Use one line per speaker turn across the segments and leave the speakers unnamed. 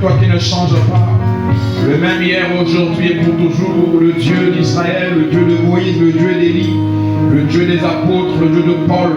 Toi qui ne changes pas, le même hier, aujourd'hui et pour toujours, le Dieu d'Israël, le Dieu de Moïse, le Dieu d'Élie, le Dieu des apôtres, le Dieu de Paul,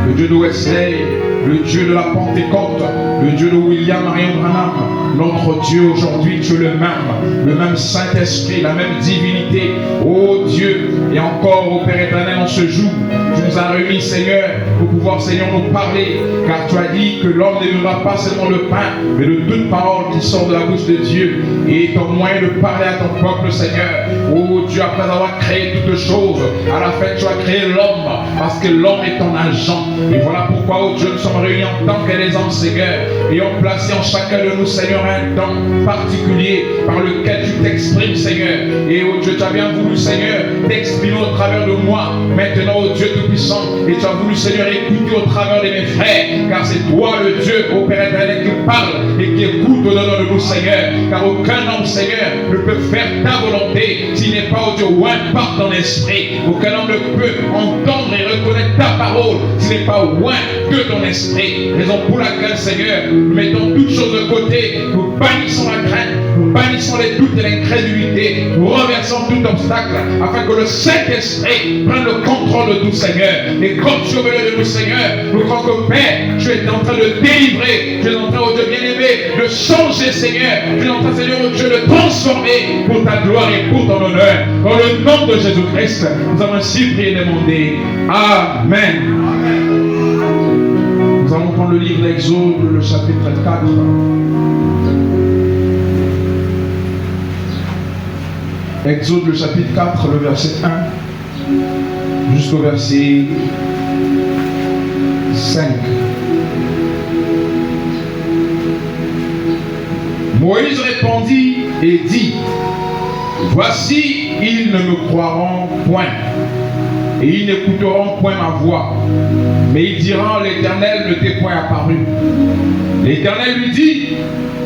le Dieu de Wesley, le Dieu de la Pentecôte, le Dieu de William Marion Branham, notre Dieu aujourd'hui, tu es le même Saint-Esprit, la même divinité, ô Dieu, et encore, ô Père éternel, en ce jour, tu nous as réunis, Seigneur, pour pouvoir, Seigneur, nous parler, car tu as dit que l'homme ne vivra pas seulement de pain, mais de toute parole qui sort de la bouche de Dieu, et ton moyen de parler à ton peuple, Seigneur, ô Dieu, après avoir créé toutes choses, à la fin, tu as créé l'homme, parce que l'homme est ton agent, et voilà pourquoi, ô Dieu, nous sommes réunis en tant que les hommes, Seigneur, et ont placé en chacun de nous, Seigneur, un temps particulier par lequel tu t'exprimes, Seigneur. Et oh Dieu, tu as bien voulu, Seigneur, t'exprimer au travers de moi. Maintenant, oh Dieu Tout-Puissant, et tu as voulu, Seigneur, écouter au travers de mes frères, car c'est toi le Dieu, ô Père éternel, qui parle et qui écoute au-dedans de nous, Seigneur. Car aucun homme, Seigneur, ne peut faire ta volonté s'il n'est pas, oh Dieu, oint par ton esprit. Aucun homme ne peut entendre et reconnaître ta parole s'il n'est pas oint de ton esprit. Raison pour laquelle, Seigneur, nous mettons toutes choses de côté, nous bannissons la crainte, nous bannissons les doutes et l'incrédulité, nous renversons tout obstacle afin que le Saint-Esprit prenne le contrôle de tout, Seigneur. Et comme tu es au milieu de nous, Seigneur, nous croyons que Père, tu es en train de délivrer, tu es en train, oh Dieu bien-aimé, de changer, Seigneur. Tu es en train, Seigneur, oh Dieu, de transformer pour ta gloire et pour ton honneur. Dans le nom de Jésus-Christ, nous avons ainsi prié et demandé. Amen. Nous allons prendre le livre d'Exode, le chapitre 4. Exode, le chapitre 4, le verset 1 jusqu'au verset 5. Moïse répondit et dit: voici, ils ne me croiront point, et ils n'écouteront point ma voix. Mais ils diront: l'Éternel ne t'est point apparu. L'Éternel lui dit: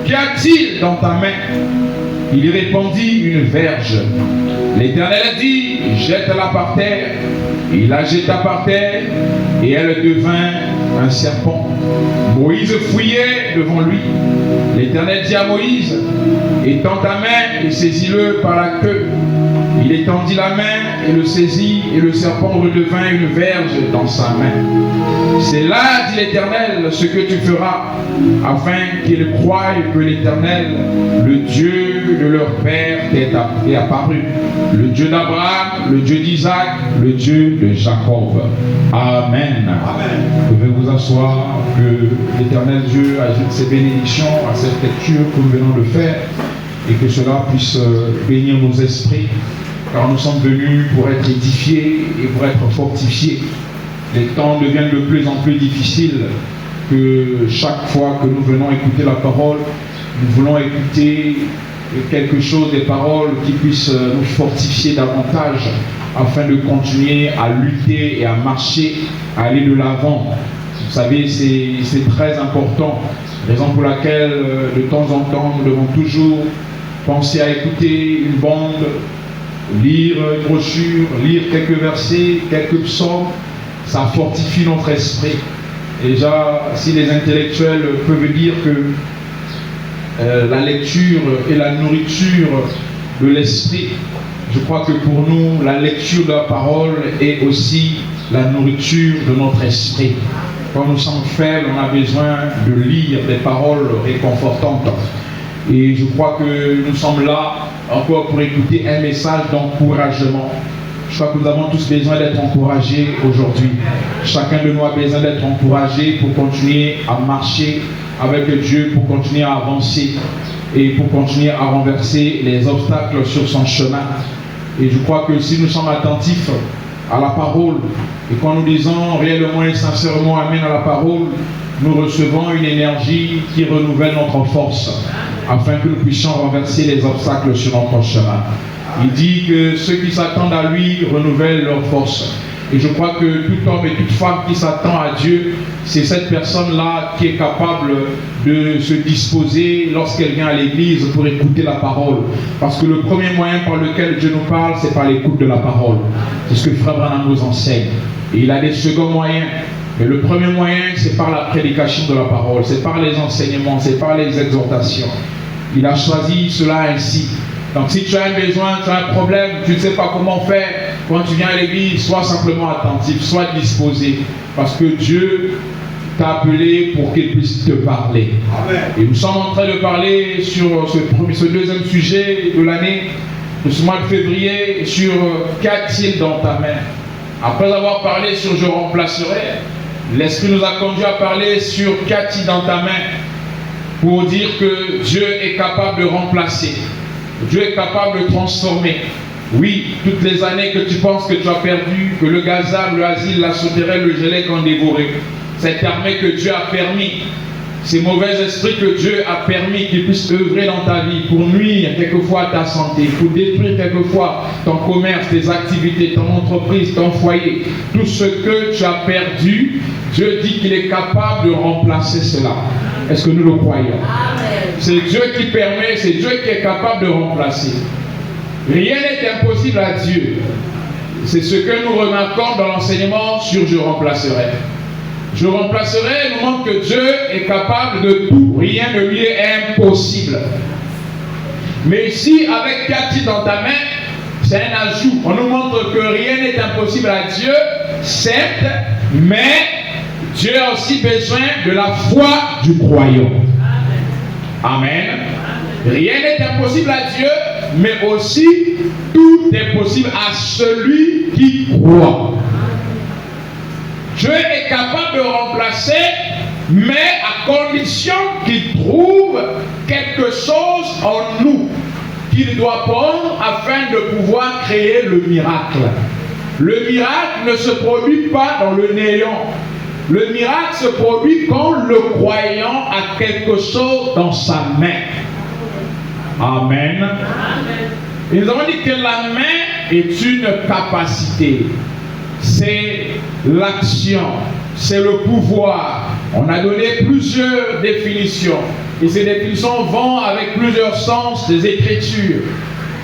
qu'y a-t-il dans ta main? Il répondit: une verge. L'Éternel dit: jette-la par terre. Il la jeta par terre, et elle devint un serpent. Moïse fouillait devant lui. L'Éternel dit à Moïse: étends ta main et saisis-le par la queue. Il étendit la main et le saisit, et le serpent redevint une verge dans sa main. C'est là, dit l'Éternel, ce que tu feras, afin qu'ils croient que l'Éternel, le Dieu de leur père, t'est apparu. Le Dieu d'Abraham, le Dieu d'Isaac, le Dieu de Jacob. Amen. Amen. Vous pouvez vous asseoir, que l'Éternel Dieu ajoute ses bénédictions à cette lecture que nous venons de faire, et que cela puisse bénir nos esprits, car nous sommes venus pour être édifiés et pour être fortifiés. Les temps deviennent de plus en plus difficiles, que chaque fois que nous venons écouter la parole, nous voulons écouter quelque chose, des paroles qui puissent nous fortifier davantage, afin de continuer à lutter et à marcher, à aller de l'avant. Vous savez, c'est très important, raison pour laquelle de temps en temps nous devons toujours penser à écouter une bande, lire une brochure, lire quelques versets, quelques psaumes. Ça fortifie notre esprit. Déjà, si les intellectuels peuvent dire que la lecture est la nourriture de l'esprit, je crois que pour nous, la lecture de la parole est aussi la nourriture de notre esprit. Quand nous sommes faibles, on a besoin de lire des paroles réconfortantes. Et je crois que nous sommes là encore pour écouter un message d'encouragement. Je crois que nous avons tous besoin d'être encouragés aujourd'hui. Chacun de nous a besoin d'être encouragé pour continuer à marcher avec Dieu, pour continuer à avancer et pour continuer à renverser les obstacles sur son chemin. Et je crois que si nous sommes attentifs à la parole et quand nous disons réellement et sincèrement Amen à la parole, nous recevons une énergie qui renouvelle notre force afin que nous puissions renverser les obstacles sur notre chemin. Il dit que ceux qui s'attendent à lui renouvellent leur force. Et je crois que tout homme et toute femme qui s'attend à Dieu, c'est cette personne-là qui est capable de se disposer lorsqu'elle vient à l'église pour écouter la parole. Parce que le premier moyen par lequel Dieu nous parle, c'est par l'écoute de la parole. C'est ce que Frère Branham nous enseigne. Et il a des seconds moyens. Mais le premier moyen, c'est par la prédication de la parole, c'est par les enseignements, c'est par les exhortations. Il a choisi cela ainsi. Donc si tu as un besoin, tu as un problème, tu ne sais pas comment faire, quand tu viens à l'église, sois simplement attentif, sois disposé. Parce que Dieu t'a appelé pour qu'il puisse te parler. Amen. Et nous sommes en train de parler sur ce deuxième sujet de l'année, de ce mois de février, sur qu'a-t-il dans ta main. Après avoir parlé sur je remplacerai, l'Esprit nous a conduit à parler sur qu'a-t-il dans ta main, pour dire que Dieu est capable de remplacer. Dieu est capable de transformer. Oui, toutes les années que tu penses que tu as perdu, que le gazab, le asile, la sauterelle, le gélec ont dévoré, cette armée que Dieu a permis, ces mauvais esprits que Dieu a permis qu'ils puissent œuvrer dans ta vie pour nuire quelquefois à ta santé, pour détruire quelquefois ton commerce, tes activités, ton entreprise, ton foyer, tout ce que tu as perdu, Dieu dit qu'il est capable de remplacer cela. Est-ce que nous le croyons? C'est Dieu qui permet, c'est Dieu qui est capable de remplacer. Rien n'est impossible à Dieu. C'est ce que nous remarquons dans l'enseignement sur je remplacerai. Je remplacerai, nous montre que Dieu est capable de tout. Rien ne lui est impossible. Mais ici, avec qu'a-t-il dans ta main, c'est un ajout. On nous montre que rien n'est impossible à Dieu, certes, mais Dieu a aussi besoin de la foi du croyant. Amen. Rien n'est impossible à Dieu, mais aussi tout est possible à celui qui croit. Dieu est capable de remplacer, mais à condition qu'il trouve quelque chose en nous qu'il doit prendre afin de pouvoir créer le miracle. Le miracle ne se produit pas dans le néant. Le miracle se produit quand le croyant a quelque chose dans sa main. Amen. Amen. Et nous avons dit que la main est une capacité. C'est l'action, c'est le pouvoir. On a donné plusieurs définitions. Et ces définitions vont avec plusieurs sens des Écritures.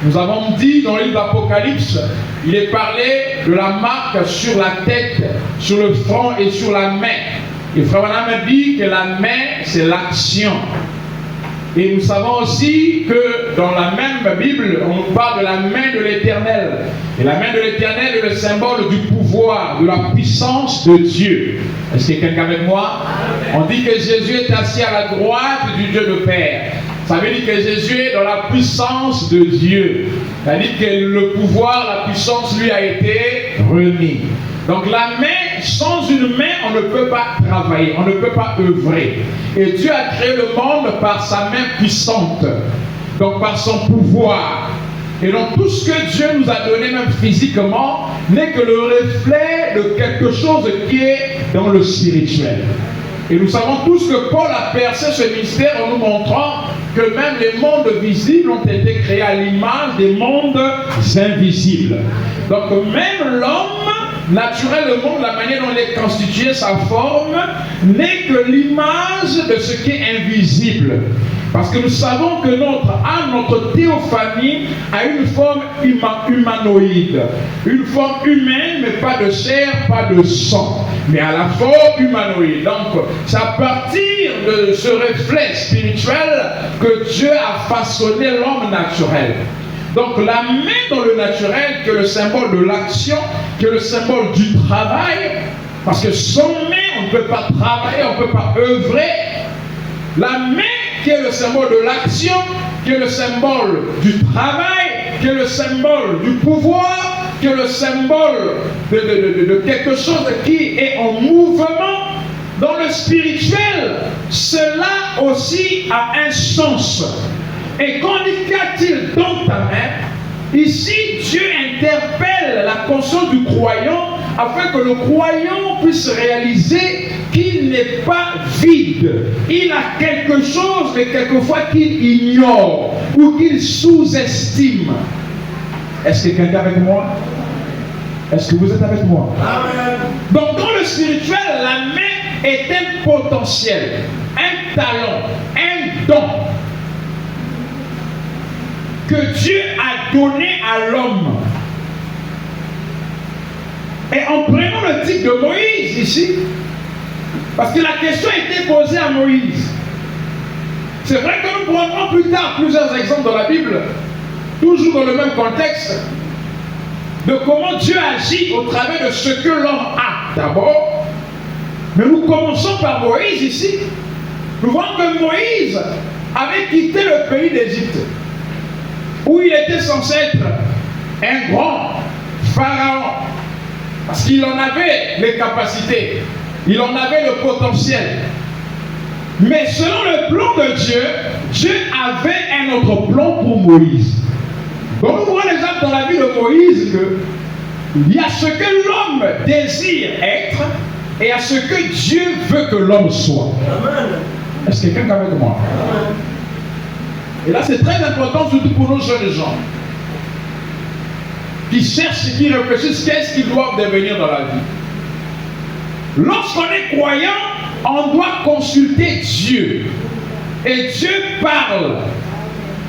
Nous avons dit dans le livre d'Apocalypse, il est parlé de la marque sur la tête, sur le front et sur la main. Et Frère Branham dit que la main, c'est l'action. Et nous savons aussi que dans la même Bible, on nous parle de la main de l'Éternel. Et la main de l'Éternel est le symbole du pouvoir, de la puissance de Dieu. Est-ce qu'il y a quelqu'un avec moi? On dit que Jésus est assis à la droite du Dieu de Père. Ça veut dire que Jésus est dans la puissance de Dieu. Ça veut dire que le pouvoir, la puissance lui a été remis. Donc la main, sans une main, on ne peut pas travailler, on ne peut pas œuvrer. Et Dieu a créé le monde par sa main puissante, donc par son pouvoir. Et donc tout ce que Dieu nous a donné, même physiquement, n'est que le reflet de quelque chose qui est dans le spirituel. Et nous savons tous que Paul a percé ce mystère en nous montrant que même les mondes visibles ont été créés à l'image des mondes invisibles. Donc même l'homme naturel, le monde, la manière dont il est constitué, sa forme, n'est que l'image de ce qui est invisible. Parce que nous savons que notre âme, notre théophanie, a une forme humanoïde. Une forme humaine, mais pas de chair, pas de sang. Mais à la forme humanoïde. Donc, c'est à partir de ce reflet spirituel que Dieu a façonné l'homme naturel. Donc, la main dans le naturel, qui est le symbole de l'action, qui est le symbole du travail, parce que sans main, on ne peut pas travailler, on ne peut pas œuvrer. La main qui est le symbole de l'action qui est le symbole du travail, qui est le symbole du pouvoir, qui est le symbole de quelque chose qui est en mouvement. Dans le spirituel, cela aussi a un sens. Et quand il dit qu'a-t-il dans ta main, ici Dieu interpelle la conscience du croyant afin que le croyant puisse réaliser qu'il n'est pas vide. Il a quelque chose, mais quelquefois qu'il ignore ou qu'il sous-estime. Est-ce que quelqu'un est avec moi? Est-ce que vous êtes avec moi? Amen. Donc dans le spirituel, la main est un potentiel, un talent, un don que Dieu a donné à l'homme. Et en prenant le titre de Moïse ici, parce que la question a été posée à Moïse. C'est vrai que nous prendrons plus tard plusieurs exemples dans la Bible, toujours dans le même contexte, de comment Dieu agit au travers de ce que l'homme a d'abord. Mais nous commençons par Moïse ici. Nous voyons que Moïse avait quitté le pays d'Égypte, où il était censé être un grand pharaon, parce qu'il en avait les capacités, il en avait le potentiel. Mais selon le plan de Dieu, Dieu avait un autre plan pour Moïse. Donc nous voyons déjà dans la vie de Moïse qu'il y a ce que l'homme désire être et il y a ce que Dieu veut que l'homme soit. Est-ce que quelqu'un est avec moi? Et là c'est très important, surtout pour nos jeunes gens qui cherchent et qui réfléchissent qu'est-ce qu'ils doivent devenir dans la vie. Lorsqu'on est croyant, on doit consulter Dieu. Et Dieu parle.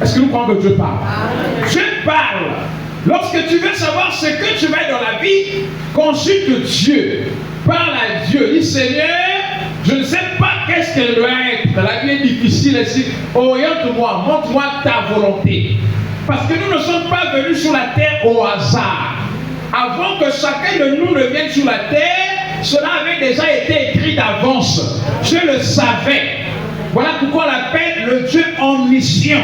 Est-ce que nous croyons que Dieu parle? Dieu parle. Lorsque tu veux savoir ce que tu vas dans la vie, consulte Dieu. Parle à Dieu. Dis Seigneur, je ne sais pas qu'est-ce qu'elle doit être. La vie est difficile ici. Oriente-moi, montre-moi ta volonté. Parce que nous ne sommes pas venus sur la terre au hasard. Avant que chacun de nous ne vienne sur la terre, cela avait déjà été écrit d'avance. Dieu le savait. Voilà pourquoi on l'appelle le Dieu omniscient.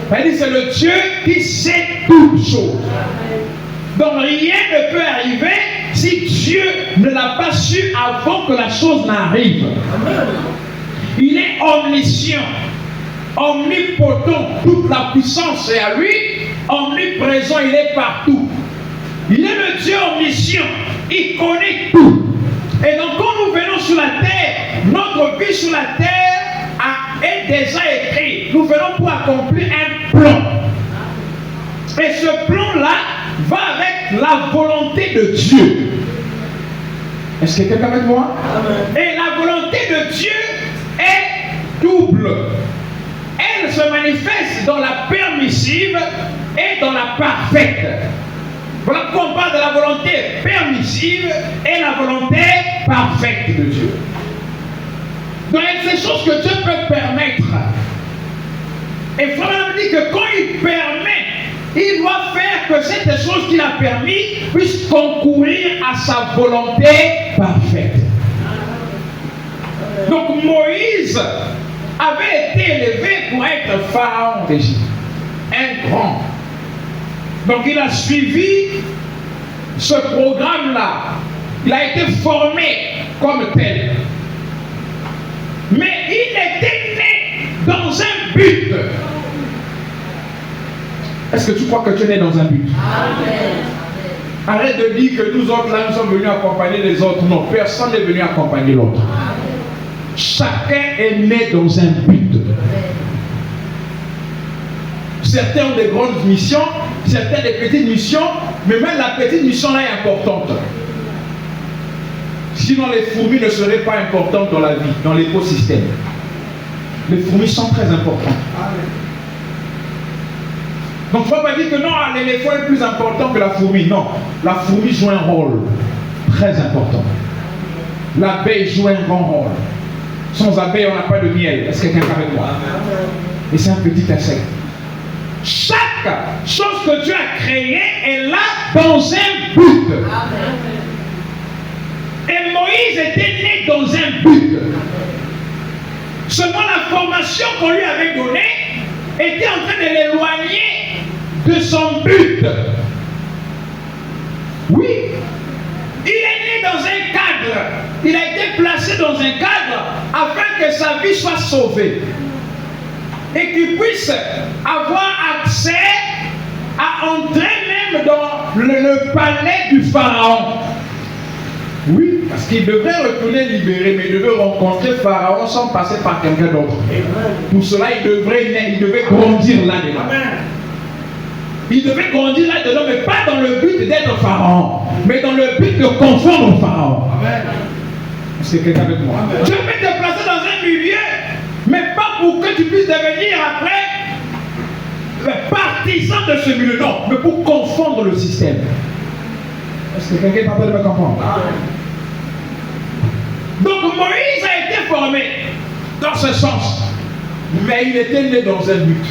C'est le Dieu qui sait toutes choses. Donc rien ne peut arriver si Dieu ne l'a pas su avant que la chose n'arrive. Il est omniscient, omnipotent, toute la puissance est à lui, omniprésent, il est partout. Il est le Dieu omniscient, il connaît tout. Et donc quand nous venons sur la terre, notre vie sur la terre est déjà écrite. Nous venons pour accomplir un plan. Et ce plan-là va avec la volonté de Dieu. Est-ce que quelqu'un est avec moi? Et la volonté de Dieu est double. Elle se manifeste dans la permissive et dans la parfaite. Voilà pourquoi on parle de la volonté permissive et la volonté parfaite de Dieu. Donc il y a ces choses que Dieu peut permettre. Et Frère dit que quand il permet, il doit faire que cette chose qu'il a permis puisse concourir à sa volonté parfaite. Donc Moïse avait été élevé pour être pharaon d'Égypte, un grand. Donc il a suivi ce programme-là. Il a été formé comme tel. Mais il était né dans un but. Est-ce que tu crois que tu es né dans un but? Amen. Arrête de dire que nous autres là, nous sommes venus accompagner les autres. Non, personne n'est venu accompagner l'autre. Chacun est né dans un but. Certains ont des grandes missions, certains des petites missions, mais même la petite mission là est importante. Sinon les fourmis ne seraient pas importantes dans la vie, dans l'écosystème. Les fourmis sont très importantes. Donc il ne faut pas dire que non, l'éléphant est plus important que la fourmi. Non, la fourmi joue un rôle très important. L'abeille joue un grand rôle. Sans abeille, on n'a pas de miel. Est-ce que quelqu'un est avec moi? Et c'est un petit insecte. Chaque chose que Dieu a créée est là dans un but. Et Moïse était né dans un but. Seulement la formation qu'on lui avait donnée était en train de l'éloigner de son but. Oui, il est né dans un cadre, il a été placé dans un cadre afin que sa vie soit sauvée et qu'il puisse avoir accès à entrer même dans le palais du Pharaon. Oui, parce qu'il devrait retourner libéré, mais il devait rencontrer Pharaon sans passer par quelqu'un d'autre. Pour cela, il devait grandir là-dedans. Il devait grandir là-dedans, mais pas dans le but d'être Pharaon, mais dans le but de confondre Pharaon. C'est quelqu'un avec moi. Je vais te placer dans un milieu, mais pas pour que tu puisses devenir après le partisan de ce milieu, non, mais pour confondre le système. Est-ce que quelqu'un est en train de me comprendre? Donc Moïse a été formé dans ce sens, mais il était né dans un but.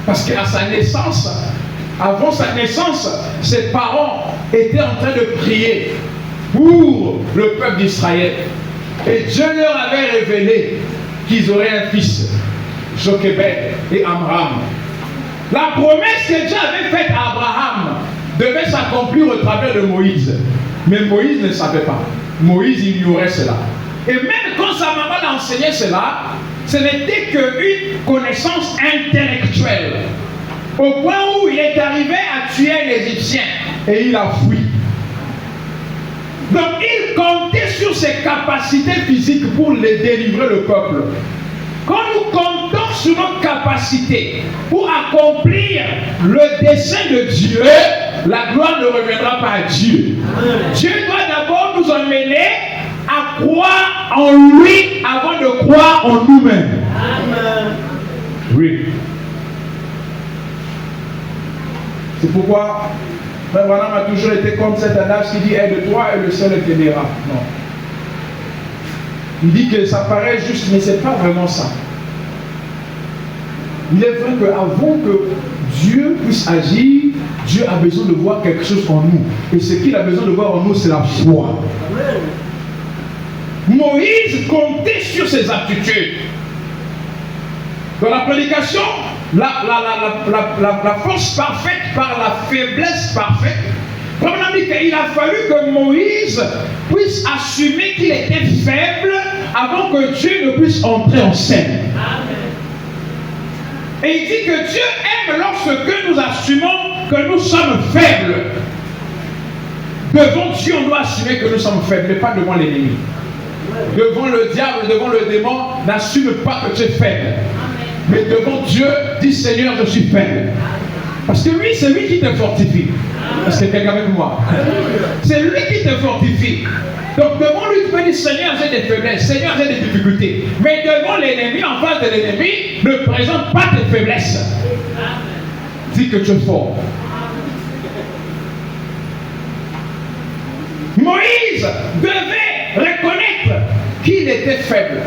Parce qu'à sa naissance, avant sa naissance, ses parents étaient en train de prier pour le peuple d'Israël. Et Dieu leur avait révélé qu'ils auraient un fils, Jochebed et Amram. La promesse que Dieu avait faite à Abraham devait s'accomplir au travers de Moïse. Mais Moïse ne savait pas. Moïse ignorait cela. Et même quand sa maman l'a enseigné cela, ce n'était qu'une connaissance intellectuelle. Au point où il est arrivé à tuer l'Égyptien et il a fui. Donc il comptait sur ses capacités physiques pour les délivrer le peuple. Quand nous comptons sur nos capacités pour accomplir le dessein de Dieu, la gloire ne reviendra pas à Dieu. Dieu doit d'abord nous emmener à croire en lui avant de croire en nous-mêmes. Oui. C'est pourquoi Frère Branham a toujours été comme cet adage qui dit aide-toi et le ciel t'aidera. Non. Il dit que ça paraît juste, mais ce n'est pas vraiment ça. Il est vrai qu'avant que Dieu puisse agir, Dieu a besoin de voir quelque chose en nous. Et ce qu'il a besoin de voir en nous, c'est la foi. Moïse comptait sur ses aptitudes. Dans la prédication, la force parfaite par la faiblesse parfaite. Comme on a dit qu'il a fallu que Moïse puisse assumer qu'il était faible avant que Dieu ne puisse entrer en scène. Et il dit que Dieu aime lorsque nous assumons que nous sommes faibles. Devant Dieu, on doit assumer que nous sommes faibles, mais pas devant l'ennemi. Devant le diable, devant le démon, n'assume pas que tu es faible. Mais devant Dieu, dis Seigneur, je suis faible. Parce que lui, c'est lui qui te fortifie. Est-ce que quelqu'un avec moi? C'est lui qui te fortifie. Donc devant lui, tu peux dire Seigneur, j'ai des faiblesses, Seigneur, j'ai des difficultés. Mais devant l'ennemi, en face de l'ennemi, ne présente pas tes faiblesses. Dis que tu es fort. Moïse devait reconnaître qu'il était faible.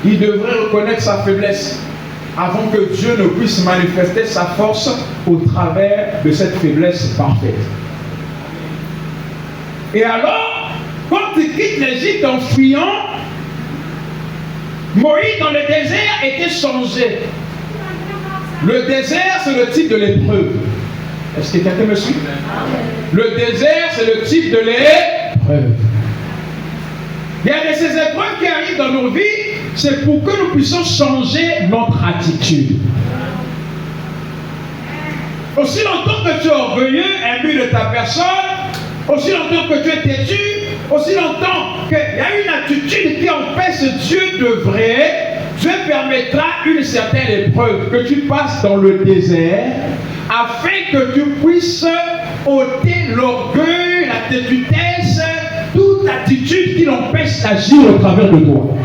Il devrait reconnaître sa faiblesse avant que Dieu ne puisse manifester sa force au travers de cette faiblesse parfaite. Et alors, quand il quitte l'Égypte en fuyant, Moïse dans le désert était changé. Le désert, c'est le type de l'épreuve. Est-ce que quelqu'un me suit? Le désert, c'est le type de l'épreuve. Il y a de ces épreuves qui arrivent dans nos vies, c'est pour que nous puissions changer notre attitude. Aussi longtemps que tu es orgueilleux, imbu de ta personne, aussi longtemps que tu es têtu, aussi longtemps qu'il y a une attitude qui empêche Dieu d'œuvrer, Dieu permettra une certaine épreuve que tu passes dans le désert afin que tu puisses ôter l'orgueil, la têtutesse, toute attitude qui l'empêche d'agir au travers de toi.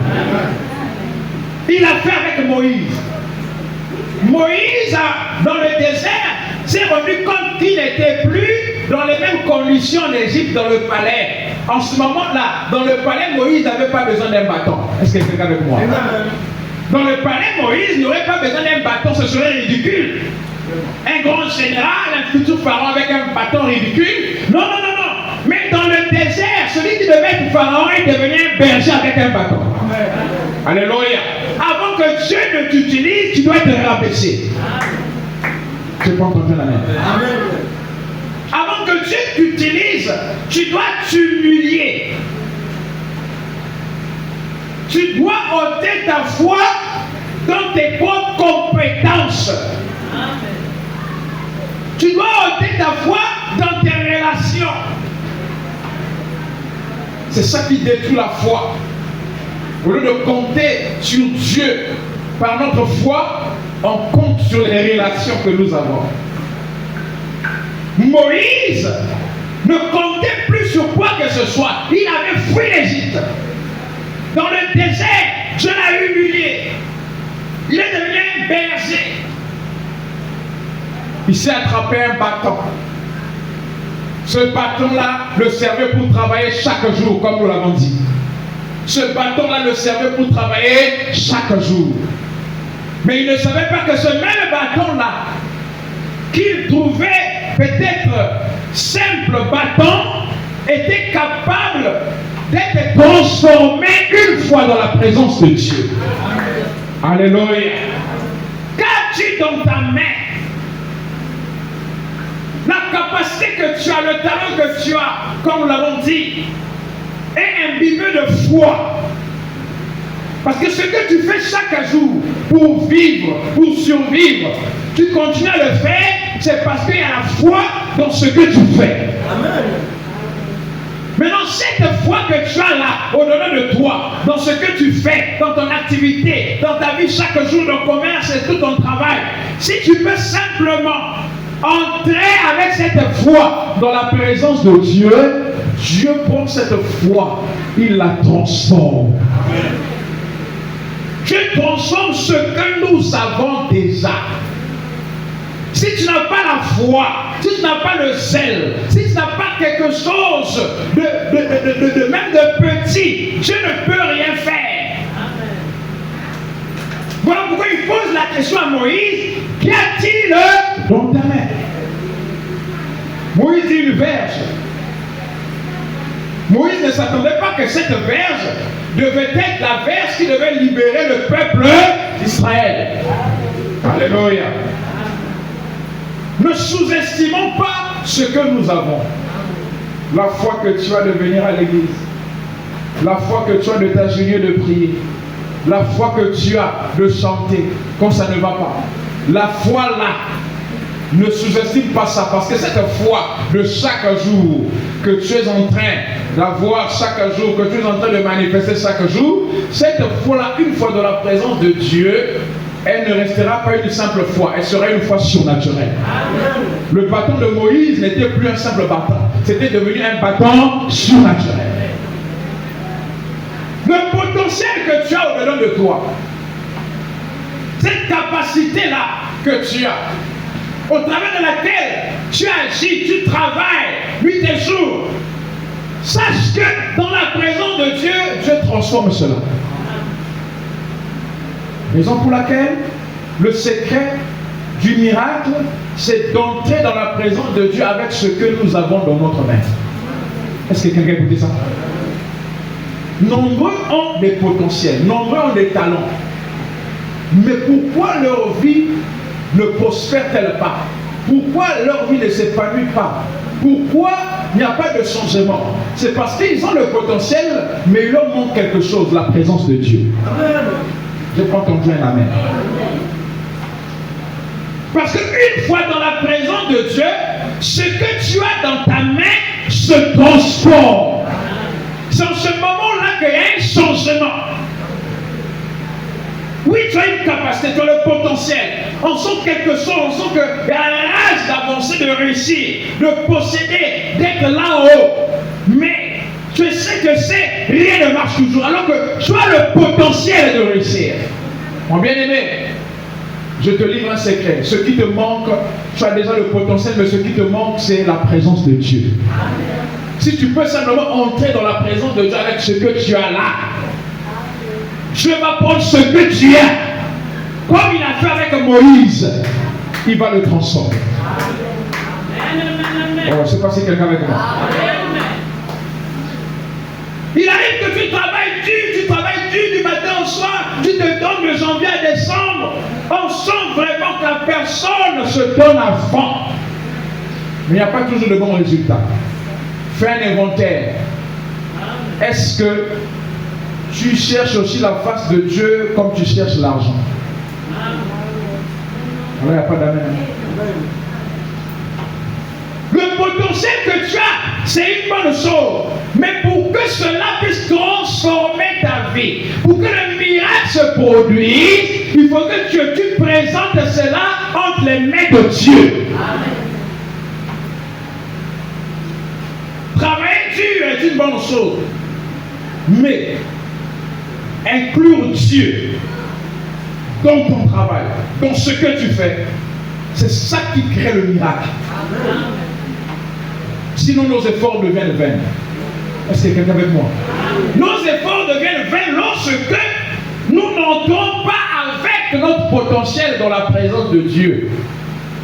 Il a fait avec Moïse. Moïse, dans le désert, s'est rendu compte qu'il n'était plus dans les mêmes conditions en Égypte, dans le palais. En ce moment-là, dans le palais, Moïse n'avait pas besoin d'un bâton. Est-ce que quelqu'un avec moi? Dans le palais, Moïse n'aurait pas besoin d'un bâton, ce serait ridicule. Un grand général, un futur pharaon avec un bâton ridicule. Non, non, non, non. Mais dans le désert, celui qui devait être pharaon, il devenait un berger avec un bâton. Alléluia. Avant que Dieu ne t'utilise, tu dois être rabaissé. Je peux entendre la main. Amen. Avant que Dieu t'utilise, tu dois t'humilier. Tu dois ôter ta foi dans tes propres compétences. Amen. Tu dois ôter ta foi dans tes relations. C'est ça qui détruit la foi. Au lieu de compter sur Dieu par notre foi, on compte sur les relations que nous avons. Moïse ne comptait plus sur quoi que ce soit. Il avait fui l'Égypte. Dans le désert, Dieu l'a humilié. Il est devenu un berger. Il s'est attrapé un bâton. Ce bâton-là le servait pour travailler chaque jour, comme nous l'avons dit. Ce bâton-là le servait pour travailler chaque jour. Mais il ne savait pas que ce même bâton-là, qu'il trouvait peut-être simple bâton, était capable d'être transformé une fois dans la présence de Dieu. Alléluia. Qu'as-tu dans ta main? La capacité que tu as, le talent que tu as, comme nous l'avons dit, est imbibé de foi. Parce que ce que tu fais chaque jour pour vivre, pour survivre, tu continues à le faire, c'est parce qu'il y a la foi dans ce que tu fais. Amen. Maintenant, cette foi que tu as là, au-delà de toi, dans ce que tu fais, dans ton activité, dans ta vie chaque jour, dans le commerce et tout ton travail, si tu peux simplement entrer avec cette foi dans la présence de Dieu, Dieu prend cette foi, il la transforme. Amen. Dieu transforme ce que nous avons déjà. Si tu n'as pas la foi, si tu n'as pas le zèle, si tu n'as pas quelque chose de même de petit, Dieu ne peut rien faire. Amen. Voilà pourquoi il pose la question à Moïse, qu'y a-t-il dans ta main? Moïse dit une verge. Moïse ne s'attendait pas que cette verge devait être la verge qui devait libérer le peuple d'Israël. Alléluia. Ne sous-estimons pas ce que nous avons. La foi que tu as de venir à l'église. La foi que tu as de t'agenouiller de prier. La foi que tu as de chanter quand ça ne va pas. La foi là. Ne sous-estime pas ça, parce que cette foi de chaque jour que tu es en train d'avoir chaque jour, que tu es en train de manifester chaque jour, cette foi-là, une fois dans la présence de Dieu, elle ne restera pas une simple foi, elle sera une foi surnaturelle. Amen. Le bâton de Moïse n'était plus un simple bâton, c'était devenu un bâton surnaturel. Le potentiel que tu as au-dedans de toi, cette capacité-là que tu as, au travers de laquelle tu agis, tu travailles, nuit et jour, sache que dans la présence de Dieu, Dieu transforme cela. Raison pour laquelle le secret du miracle, c'est d'entrer dans la présence de Dieu avec ce que nous avons dans notre main. Est-ce que quelqu'un écoute ça? Nombreux ont des potentiels, nombreux ont des talents. Mais pourquoi leur vie ne prospère-t-elle pas? Pourquoi leur vie ne s'épanouit pas? Pourquoi il n'y a pas de changement? C'est parce qu'ils ont le potentiel, mais il leur manque quelque chose, la présence de Dieu. Amen. Je prends ton Dieu un amen. Parce qu'une fois dans la présence de Dieu, ce que tu as dans ta main se transforme. C'est en ce moment-là qu'il y a un changement. Oui, tu as une capacité, tu as le potentiel. On sent quelque chose, on sent qu'il y a la rage d'avancer, de réussir, de posséder, d'être là en haut. Mais tu sais que rien ne marche toujours, alors que tu as le potentiel de réussir. Mon bien-aimé, je te livre un secret. Ce qui te manque, tu as déjà le potentiel, mais ce qui te manque, c'est la présence de Dieu. Si tu peux simplement entrer dans la présence de Dieu avec ce que tu as là, Dieu va prendre ce que tu as, comme il a fait avec Moïse, il va le transformer. Oh, je ne sais pas si quelqu'un avec moi. Il arrive que tu travailles dur, tu travailles l'écriture du matin au soir, tu te donnes de janvier à décembre, on sent vraiment que la personne se donne à fond. Mais il n'y a pas toujours de bons résultats. Fais un inventaire. Est-ce que tu cherches aussi la face de Dieu comme tu cherches l'argent? Alors, il n'y a pas d'amen. Le potentiel que tu as, c'est une bonne chose. Mais pour que cela puisse transformer ta vie, pour que le miracle se produise, il faut que tu présentes cela entre les mains de Dieu. Amen. Travailler dur est une bonne chose. Mais inclure Dieu dans ton travail, dans ce que tu fais, c'est ça qui crée le miracle. Amen. Sinon nos efforts deviennent vains. Est-ce qu'il y a quelqu'un avec moi? Nos efforts deviennent vains lorsque nous n'entrons pas avec notre potentiel dans la présence de Dieu.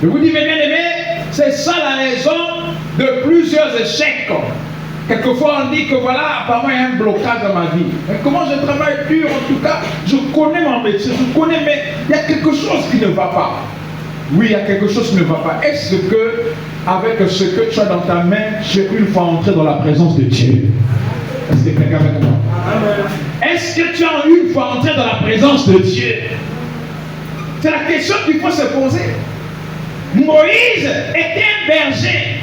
Je vous dis, mes bien-aimés, c'est ça la raison de plusieurs échecs. Quelquefois on dit que voilà, apparemment il y a un blocage dans ma vie. Mais comment je travaille dur, en tout cas, je connais mon métier, je connais, mais il y a quelque chose qui ne va pas. Oui, il y a quelque chose qui ne va pas. Est-ce que, avec ce que tu as dans ta main, tu es une fois entré dans la présence de Dieu? Est-ce que quelqu'un avec moi? Est-ce que tu as une fois entré dans la présence de Dieu? C'est la question qu'il faut se poser. Moïse était un berger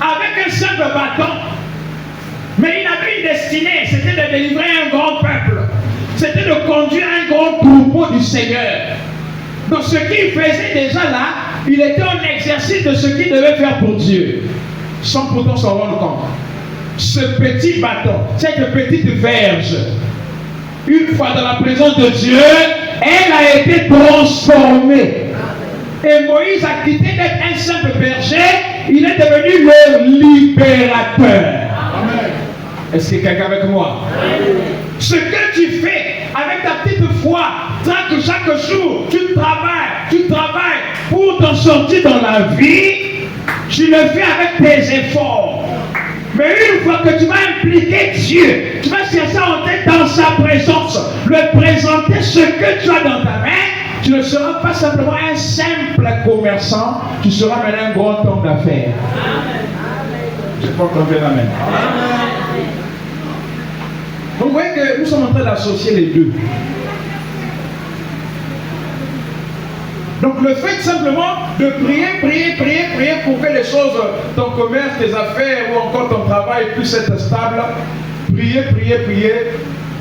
avec un simple bâton. Mais il avait une destinée, c'était de délivrer un grand peuple. C'était de conduire un grand troupeau du Seigneur. Donc ce qu'il faisait déjà là, il était en exercice de ce qu'il devait faire pour Dieu. Sans pourtant s'en rendre compte. Ce petit bâton, cette petite verge, une fois dans la présence de Dieu, elle a été transformée. Et Moïse a quitté d'être un simple berger, il est devenu le libérateur. Amen. Est-ce qu'il y a quelqu'un avec moi? Amen. Ce que tu fais avec ta petite foi, chaque jour, tu travailles pour t'en sortir dans la vie, tu le fais avec tes efforts. Mais une fois que tu vas impliquer Dieu, tu vas chercher à entrer dans sa présence, lui présenter ce que tu as dans ta main, tu ne seras pas simplement un simple commerçant, tu seras maintenant un grand homme d'affaires. Je ne sais pas qu'on fait l'amen. Donc vous voyez que nous sommes en train d'associer les deux. Donc le fait simplement de prier pour que les choses, ton commerce, tes affaires ou encore ton travail puisse être stable, prier,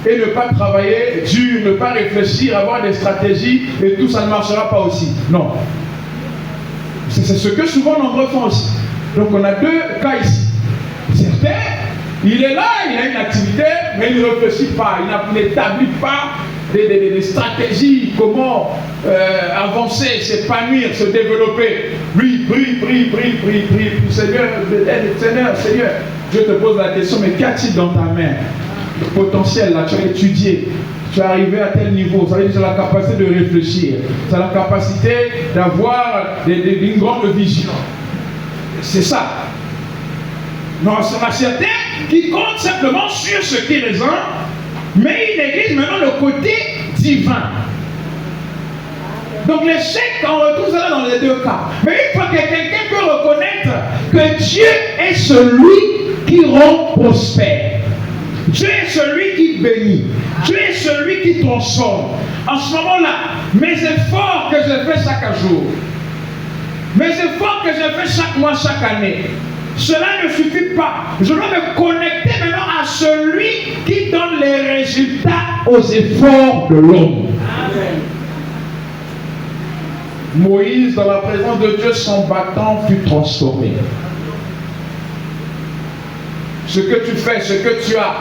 et ne pas travailler dur, ne pas réfléchir, avoir des stratégies et tout ça ne marchera pas aussi. Non. C'est ce que souvent nombreux font aussi. Donc on a deux cas ici. Certains, il est là, il a une activité, mais il ne réfléchit pas, il n'établit pas des stratégies, comment avancer, s'épanouir, se développer. Lui, prie, Seigneur, je te pose la question, mais qu'as-tu dans ta main? Le potentiel, là, tu as étudié, tu es arrivé à tel niveau, ça veut dire que tu as la capacité de réfléchir, tu as la capacité d'avoir une grande vision. C'est ça. Non, c'est pas certains qui comptent simplement sur ce qui les a, mais ils négligent maintenant le côté divin. Donc l'échec, on retrouve ça dans les deux cas. Mais une fois que quelqu'un peut reconnaître que Dieu est celui qui rend prospère, Dieu est celui qui bénit, Dieu est celui qui transforme. En ce moment-là, mes efforts que je fais chaque jour, mes efforts que je fais chaque mois, chaque année, cela ne suffit pas. Je dois me connecter maintenant à celui qui donne les résultats aux efforts de l'homme. Moïse, dans la présence de Dieu, son bâton fut transformé. Ce que tu fais, ce que tu as,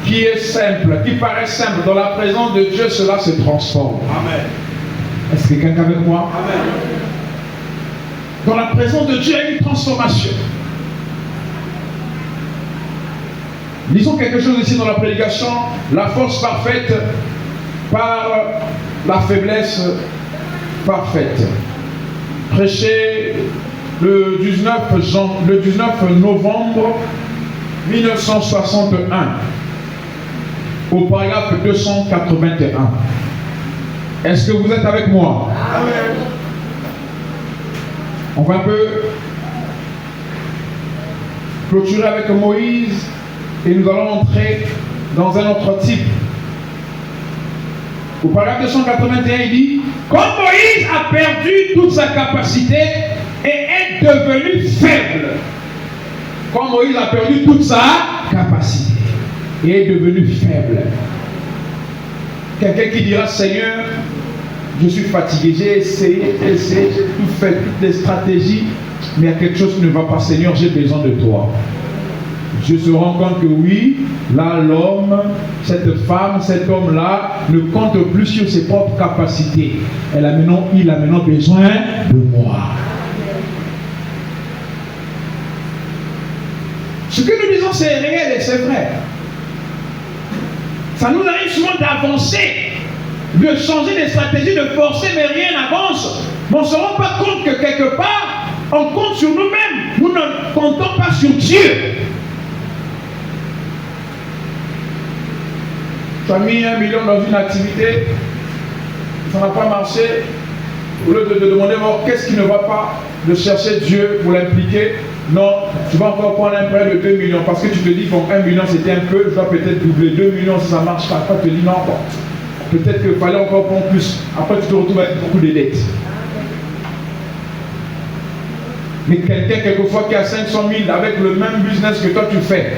qui est simple, qui paraît simple, dans la présence de Dieu, cela se transforme. Amen. Est-ce que quelqu'un avec moi? Amen. Dans la présence de Dieu, il y a une transformation. Lisons quelque chose ici dans la prédication. La force parfaite par la faiblesse parfaite. Prêché le 19 novembre 1961. au paragraphe 281. Est-ce que vous êtes avec moi? Amen. On va un peu clôturer avec Moïse et nous allons entrer dans un autre type. Au paragraphe 281, il dit: comme Moïse a perdu toute sa capacité et est devenu faible. Comme Moïse a perdu toute sa capacité et est devenu faible. Quelqu'un qui dira: Seigneur, je suis fatigué, j'ai essayé, j'ai tout fait, toutes les stratégies, mais il y a quelque chose qui ne va pas. Seigneur, j'ai besoin de toi. Je se rends compte que oui, là, l'homme, cette femme, cet homme-là ne compte plus sur ses propres capacités. Il a maintenant besoin de moi. Ce que nous disons, c'est réel et c'est vrai. Ça nous arrive souvent d'avancer, de changer des stratégies, de forcer, mais rien n'avance. Mais on ne se rend pas compte que quelque part, on compte sur nous-mêmes. Nous ne comptons pas sur Dieu. Tu as mis 1 million dans une activité, ça n'a pas marché. Au lieu de te demander qu'est-ce qui ne va pas, de chercher Dieu pour l'impliquer, non, tu vas encore prendre un prêt de 2 millions parce que tu te dis, bon, 1 million c'était un peu, je dois peut-être doubler 2 millions si ça ne marche pas. Après tu te dis, non, bon, peut-être qu'il fallait encore prendre plus. Après tu te retrouves avec beaucoup de dettes. Mais quelqu'un, quelquefois, qui a 500 000 avec le même business que toi tu fais,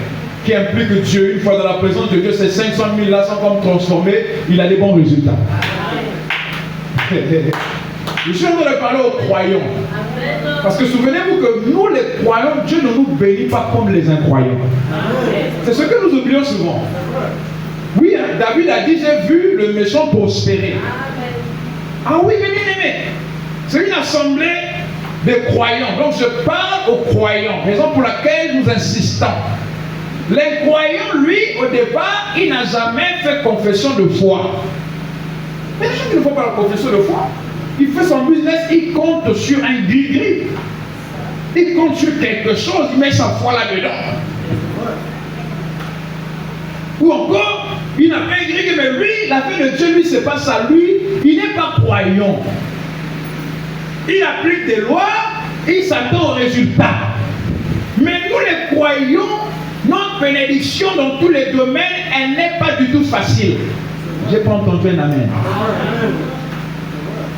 qui implique Dieu, une fois dans la présence de Dieu, ces 500 000 là sont comme transformés, il a des bons résultats. Je suis en train de parler aux croyants. Parce que souvenez-vous que nous les croyants, Dieu ne nous bénit pas comme les incroyants. C'est ce que nous oublions souvent. Oui, hein, David a dit, j'ai vu le méchant prospérer. Ah oui, mais bien aimé, c'est une assemblée de croyants. Donc je parle aux croyants, raison pour laquelle nous insistons. L'incroyant, lui, au départ, il n'a jamais fait confession de foi. Mais les gens qui ne font pas la confession de foi, il fait son business, il compte sur un gris-gris. Il compte sur quelque chose, il met sa foi là-dedans. Ou encore, il n'a pas un gris-gris, mais lui, l'affaire de Dieu, lui, c'est pas ça. Lui, il n'est pas croyant. Il applique des lois, il s'attend au résultat. Mais nous, les croyants, notre bénédiction dans tous les domaines, elle n'est pas du tout facile. Je n'ai pas entendu un amen.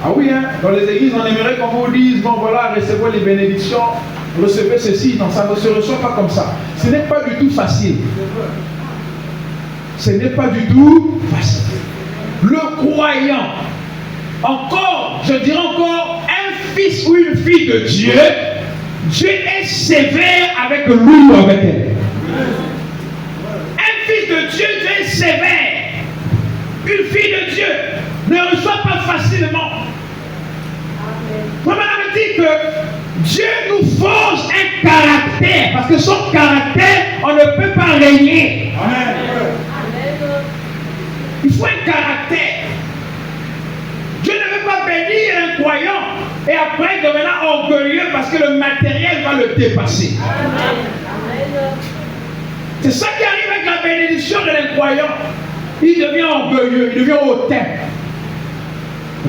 Ah oui, hein, dans les églises, on aimerait qu'on vous dise, bon voilà, recevez les bénédictions, recevez ceci. Non, ça ne se reçoit pas comme ça. Ce n'est pas du tout facile. Ce n'est pas du tout facile. Le croyant, encore, je dirais encore, un fils ou une fille de Dieu, Dieu est sévère avec lui ou avec elle. Un fils de Dieu, Dieu est sévère. Une fille de Dieu ne reçoit pas facilement. Comment on dit que Dieu nous forge un caractère, parce que son caractère, on ne peut pas régner. Amen. Il faut un caractère. Dieu ne veut pas bénir un croyant et après devenir orgueilleux parce que le matériel va le dépasser. Amen. C'est ça qui arrive avec la bénédiction de l'incroyant. Il devient orgueilleux, il devient hautain.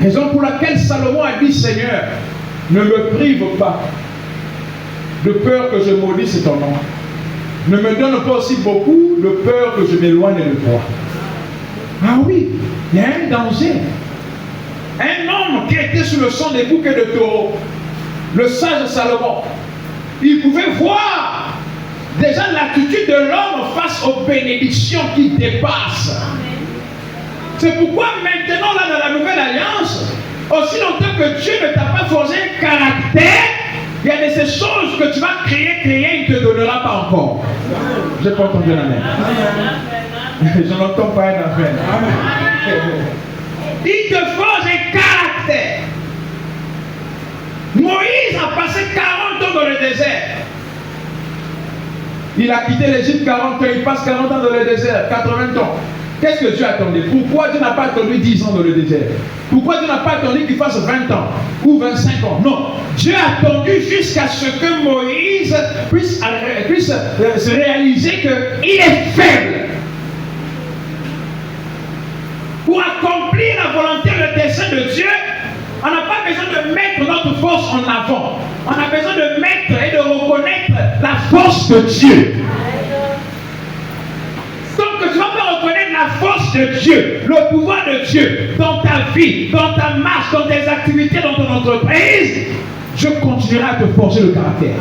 Raison pour laquelle Salomon a dit, Seigneur, ne me prive pas de peur que je maudisse ton nom. Ne me donne pas aussi beaucoup de peur que je m'éloigne de toi. Ah oui, il y a un danger. Un homme qui était sous le sang des boucs et de taureaux, le sage Salomon, il pouvait voir déjà l'attitude de l'homme face aux bénédictions qui dépassent. C'est pourquoi maintenant, là, dans la nouvelle alliance, aussi longtemps que Dieu ne t'a pas forgé un caractère, il y a de ces choses que tu vas créer, il ne te donnera pas encore. Je n'ai pas entendu un amen. Je n'entends pas un amen. Il te forge un caractère. Moïse a passé 40 ans dans le désert. Il a quitté l'Égypte 40 ans, il passe 40 ans dans le désert, 80 ans. Qu'est-ce que Dieu attendait? Pourquoi Dieu n'a pas attendu 10 ans dans le désert? Pourquoi Dieu n'a pas attendu qu'il fasse 20 ans ou 25 ans? Non, Dieu a attendu jusqu'à ce que Moïse puisse se réaliser qu'il est faible. Pour accomplir la volonté, le dessein de Dieu, on n'a pas besoin de mettre notre force en avant. On a besoin de mettre et de reconnaître la force de Dieu. Donc tu vas pas reconnaître la force de Dieu, le pouvoir de Dieu dans ta vie, dans ta marche, dans tes activités, dans ton entreprise, Dieu continuera à te forger le caractère.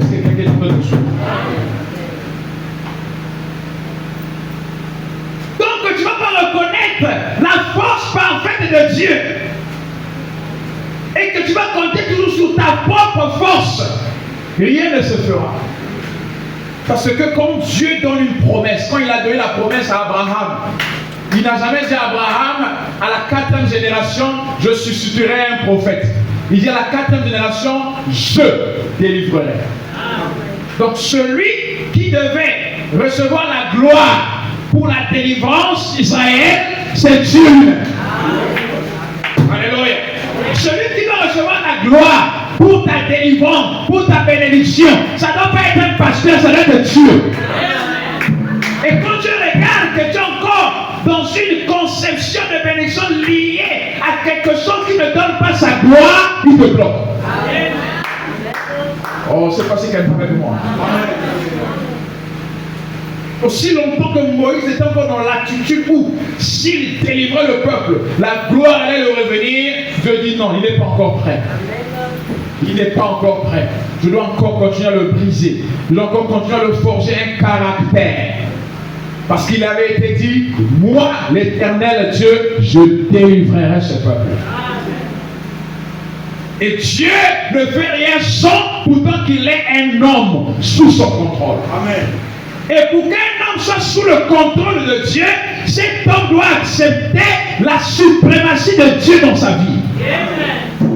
Est-ce que quelqu'un peut nous soutenir? Donc tu ne vas pas reconnaître la force parfaite de Dieu et que tu vas compter toujours sur ta propre force, rien ne se fera. Parce que quand Dieu donne une promesse, quand il a donné la promesse à Abraham, il n'a jamais dit à Abraham, à la 4e génération, je susciterai un prophète. Il dit à la 4e génération, je délivrerai. Donc celui qui devait recevoir la gloire pour la délivrance d'Israël, c'est Dieu lui-même. Alléluia. Celui qui doit recevoir la gloire pour ta délivrance, pour ta bénédiction, ça ne doit pas être un pasteur, ça doit être Dieu. Et quand tu regardes que tu es encore dans une conception de bénédiction liée à quelque chose qui ne donne pas sa gloire, il te bloque. Oh, c'est pas si quelqu'un avec moi. Aussi longtemps que Moïse était encore dans l'attitude où, s'il délivrait le peuple, la gloire allait le revenir, Dieu dit non, il n'est pas encore prêt. Il n'est pas encore prêt. Je dois encore continuer à le briser. Je dois encore continuer à le forger un caractère. Parce qu'il avait été dit, moi, l'Éternel Dieu, je délivrerai ce peuple. Et Dieu ne fait rien sans pourtant qu'il ait un homme sous son contrôle. Amen. Et pour qu'un homme soit sous le contrôle de Dieu, cet homme doit accepter la suprématie de Dieu dans sa vie. Amen.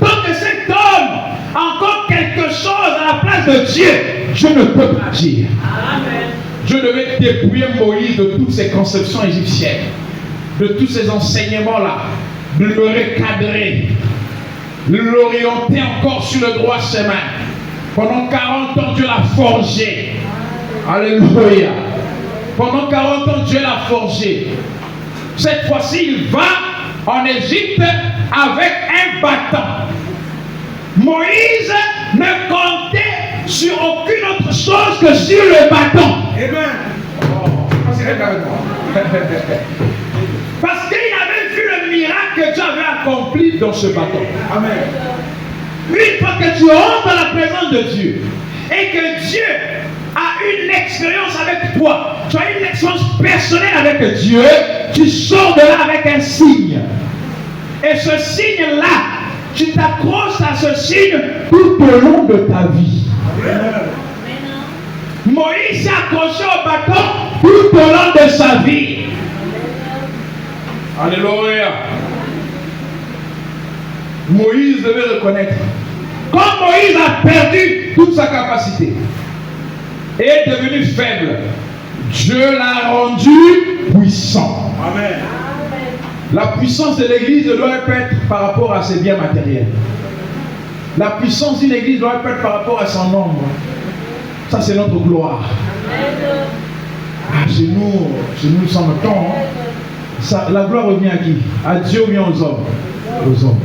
Donc cet homme a encore quelque chose à la place de Dieu, Dieu ne peut pas agir. Amen. Dieu devait dépouiller Moïse de toutes ses conceptions égyptiennes, de tous ces enseignements-là, de le recadrer, de l'orienter encore sur le droit chemin. Pendant 40 ans, Dieu l'a forgé. Alléluia. Pendant 40 ans, Dieu l'a forgé. Cette fois-ci, il va en Égypte avec un bâton. Moïse ne comptait sur aucune autre chose que sur le bâton. Amen. Parce qu'il avait vu le miracle que Dieu avait accompli dans ce bâton. Amen. Une fois que tu entres dans la présence de Dieu et que Dieu a une expérience avec toi, tu as une expérience personnelle avec Dieu, tu sors de là avec un signe. Et ce signe-là, tu t'accroches à ce signe tout au long de ta vie. Amen. Moïse s'est accroché au bâton tout au long de sa vie. Alléluia. Moïse devait reconnaître. Quand Moïse a perdu toute sa capacité et est devenu faible, Dieu l'a rendu puissant. Amen. La puissance de l'église ne doit pas être par rapport à ses biens matériels. La puissance d'une église doit pas être par rapport à son nombre. Ça, c'est notre gloire. Ah, chez nous sommes tant. Ça, la gloire revient à qui? À Dieu ou bien aux hommes? Aux hommes.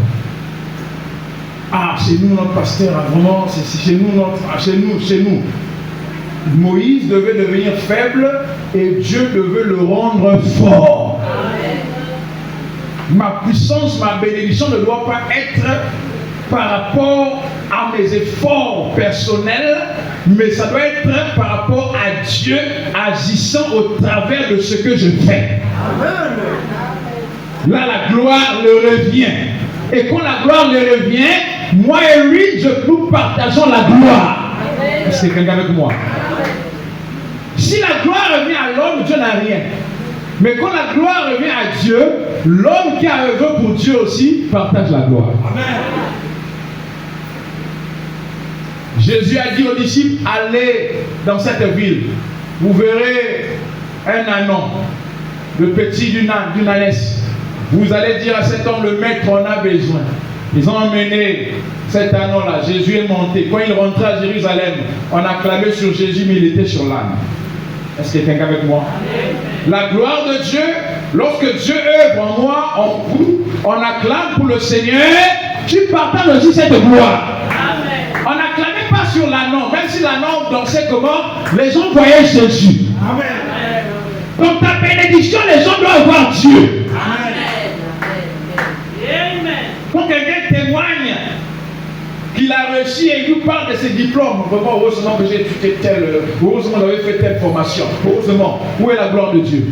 Ah, chez nous, notre pasteur, vraiment, c'est chez nous, chez nous. Moïse devait devenir faible et Dieu devait le rendre fort. Ma puissance, ma bénédiction ne doit pas être par rapport à mes efforts personnels, mais ça doit être par rapport à Dieu agissant au travers de ce que je fais. Là, la gloire le revient. Et quand la gloire le revient, moi et lui, nous partageons la gloire. Est-ce que quelqu'un avec moi? Si la gloire revient à l'homme, Dieu n'a rien. Mais quand la gloire revient à Dieu, l'homme qui a œuvré pour Dieu aussi partage la gloire. Amen. Jésus a dit aux disciples, allez dans cette ville, vous verrez un ânon, le petit d'une ânesse. Vous allez dire à cet homme, le maître en a besoin. Ils ont emmené cet ânon-là. Jésus est monté. Quand il rentrait à Jérusalem, on a clamé sur Jésus, mais il était sur l'âne. Est-ce que quelqu'un avec moi? Amen. La gloire de Dieu, lorsque Dieu œuvre en moi, en vous, on acclame pour le Seigneur, tu partages aussi cette gloire. Amen. On n'acclamait pas sur la norme, même si la norme dansait comment, les gens voyaient Jésus. Amen. Donc ta bénédiction, les gens doivent voir Dieu. Amen. Quand quelqu'un témoigne qu'il a réussi et il nous parle de ses diplômes, vraiment, heureusement que j'ai étudié heureusement que j'avais fait telle formation, heureusement, où est la gloire de Dieu?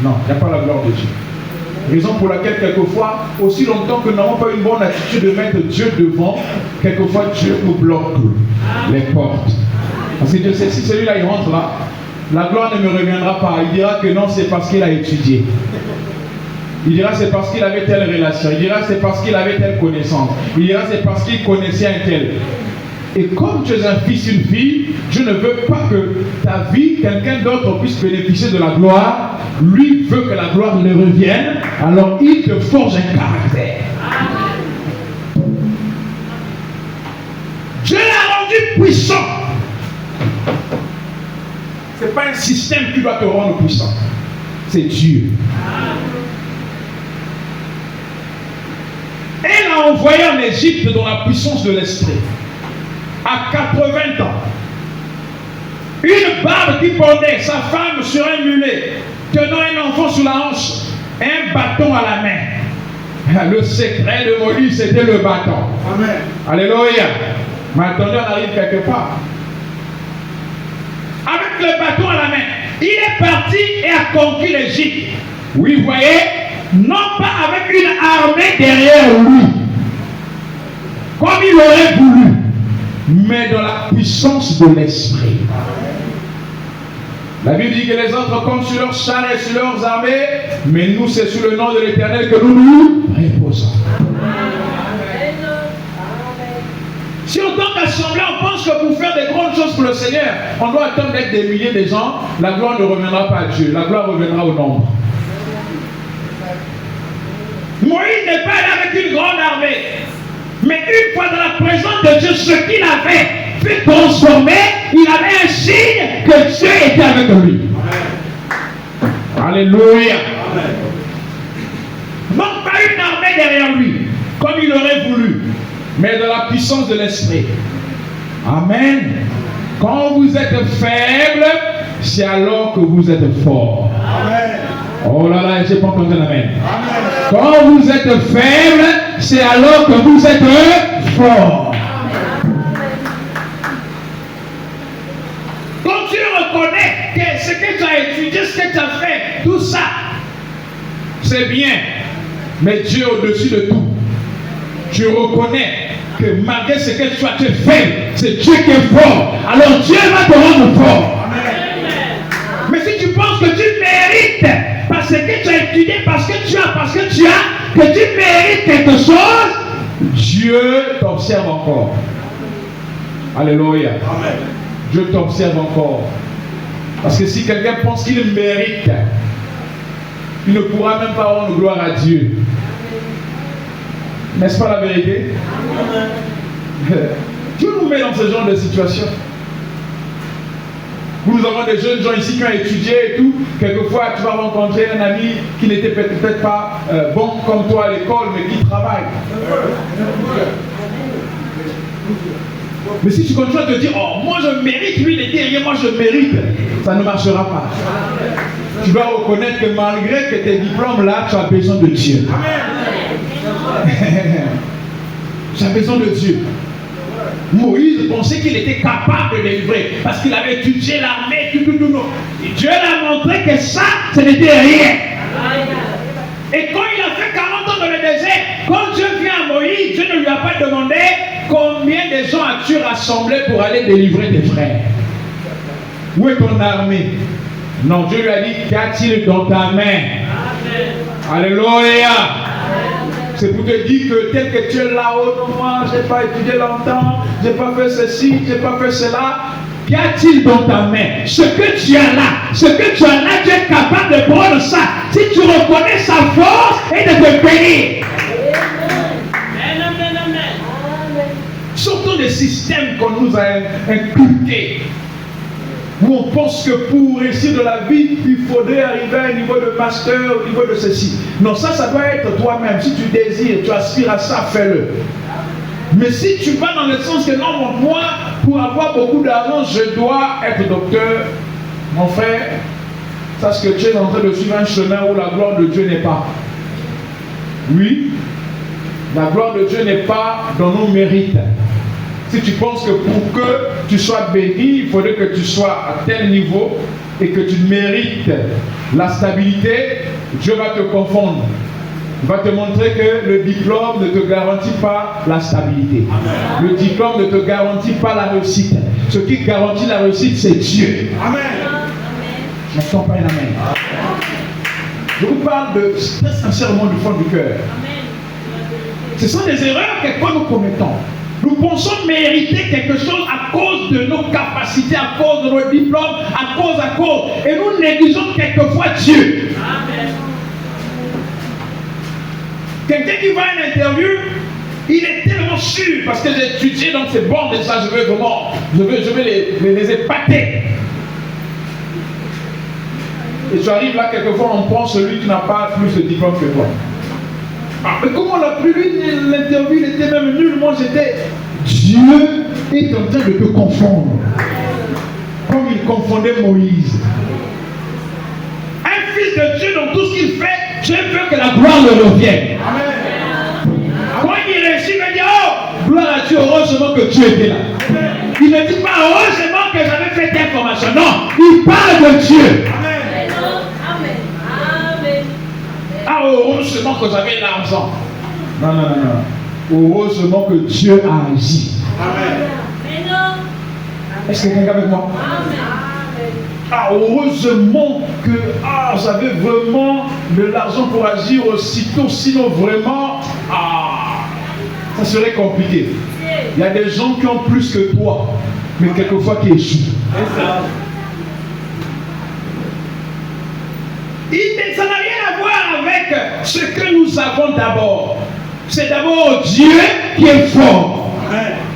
Non, il n'y a pas la gloire de Dieu. Raison pour laquelle, quelquefois, aussi longtemps que nous n'avons pas une bonne attitude de mettre Dieu devant, quelquefois Dieu nous bloque les portes. Parce que Dieu sait, si celui-là il rentre là, la gloire ne me reviendra pas. Il dira que non, c'est parce qu'il a étudié. Il dira c'est parce qu'il avait telle relation. Il dira c'est parce qu'il avait telle connaissance. Il dira c'est parce qu'il connaissait un tel. Et comme tu es un fils, une fille, Dieu ne veut pas que ta vie, quelqu'un d'autre puisse bénéficier de la gloire. Lui veut que la gloire lui revienne. Alors il te forge un caractère. Dieu l'a rendu puissant. Ce n'est pas un système qui doit te rendre puissant. C'est Dieu. Elle a envoyé en Égypte dans la puissance de l'esprit. À 80 ans. Une barbe qui pendait, sa femme sur un mulet, tenant un enfant sous la hanche, un bâton à la main. Le secret de Moïse, c'était le bâton. Amen. Alléluia. Mais attendez, on arrive quelque part. Avec le bâton à la main, il est parti et a conquis l'Égypte. Oui, vous voyez, non pas avec une armée derrière lui, comme il aurait voulu, mais dans la puissance de l'esprit. La Bible dit que les autres comptent sur leurs chars et sur leurs armées, mais nous, c'est sous le nom de l'Éternel que nous nous reposons. Si en tant qu'assemblée, on pense que pour faire des grandes choses pour le Seigneur, on doit attendre d'être des milliers de gens, la gloire ne reviendra pas à Dieu, la gloire reviendra au nombre. Moïse n'est pas allé avec une grande armée, mais une fois dans la présence de Dieu, ce qu'il avait fait transformer, il avait un signe que Dieu était avec lui. Amen. Alléluia. Amen. Donc pas une armée derrière lui, comme il aurait voulu, mais de la puissance de l'esprit. Amen. Quand vous êtes faible, c'est alors que vous êtes fort. Amen. Oh là là, je n'ai pas entendu l'amen. Amen. Quand vous êtes faible, c'est alors que vous êtes fort. Quand tu reconnais que ce que tu as étudié, ce que tu as fait, tout ça, c'est bien. Mais Dieu est au-dessus de tout. Tu reconnais que malgré ce que tu as fait, c'est Dieu qui est fort. Alors Dieu va te rendre fort. Amen. Mais si tu penses que tu mérites, parce que tu as étudié, parce que tu as, que tu mérites quelque chose, Dieu t'observe encore. Alléluia. Amen. Dieu t'observe encore. Parce que si quelqu'un pense qu'il mérite, il ne pourra même pas rendre gloire à Dieu. N'est-ce pas la vérité? Amen. Dieu nous met dans ce genre de situation. Nous avons des jeunes gens ici qui ont étudié et tout. Quelquefois, tu vas rencontrer un ami qui n'était peut-être pas bon comme toi à l'école, mais qui travaille. Mais si tu continues à te dire, oh, moi je mérite, lui il est derrière, moi je mérite, ça ne marchera pas. Tu dois reconnaître que malgré que tes diplômes là, tu as besoin de Dieu. Tu as besoin de Dieu. Moïse pensait qu'il était capable de délivrer parce qu'il avait étudié l'armée, tout. Et Dieu l'a montré que ça, ce n'était rien. Et quand il a fait 40 ans dans le désert, quand Dieu vient à Moïse, Dieu ne lui a pas demandé combien de gens as-tu rassemblé pour aller délivrer tes frères. Où est ton armée? Non, Dieu lui a dit, qu'a-t-il dans ta main? Alléluia. C'est pour te dire que tel que tu es là-haut, moi, je n'ai pas étudié longtemps, je n'ai pas fait ceci, je n'ai pas fait cela. Qu'y a-t-il dans ta main? Ce que tu as là, tu es capable de prendre ça. Si tu reconnais sa force et de te bénir. Surtout des systèmes qu'on nous a inculqués. où on pense que pour réussir de la vie, il faudrait arriver à un niveau de master, au niveau de ceci. Non, ça doit être toi-même. Si tu désires, tu aspires à ça, fais-le. Mais si tu vas dans le sens que non, moi, pour avoir beaucoup d'argent, je dois être docteur, mon frère, sache que tu es en train de suivre un chemin où la gloire de Dieu n'est pas. Oui, la gloire de Dieu n'est pas dans nos mérites. Si tu penses que pour que tu sois béni, il faudrait que tu sois à tel niveau et que tu mérites la stabilité, Dieu va te confondre. Il va te montrer que le diplôme ne te garantit pas la stabilité. Amen. Le diplôme ne te garantit pas la réussite. Ce qui garantit la réussite, c'est Dieu. Amen. Je n'entends pas un amen. Je vous parle de très sincèrement du fond du cœur. Ce sont des erreurs que quand nous commettons. Nous pensons mériter quelque chose à cause de nos capacités, à cause de nos diplômes, à cause. Et nous négligeons quelquefois Dieu. Amen. Quelqu'un qui va à une interview, il est tellement sûr, parce que j'ai étudié, donc c'est bon, déjà je veux vraiment, je veux les épater. Et tu arrives là, quelquefois on prend celui qui n'a pas plus de diplôme que toi. Ah, mais comment on l'a pris lui, l'interview, il était même nul, moi j'étais. Dieu est en train de te confondre. Comme il confondait Moïse. Un fils de Dieu dans tout ce qu'il fait, Dieu veut que la gloire le revienne. Amen. Quand il réussit, il va dire, oh, gloire à Dieu, heureusement que Dieu était là. Il ne dit pas, heureusement que j'avais fait telle formation. Non, il parle de Dieu. Ah, heureusement que j'avais l'argent. Non. Heureusement que Dieu a agi. Amen. Est-ce que quelqu'un avec moi? Amen. Ah, heureusement que j'avais vraiment de l'argent pour agir aussitôt. Sinon, vraiment, ça serait compliqué. Il y a des gens qui ont plus que toi, mais quelquefois qui échouent. Ça n'a rien à voir avec ce que nous avons d'abord. C'est d'abord Dieu qui est fort.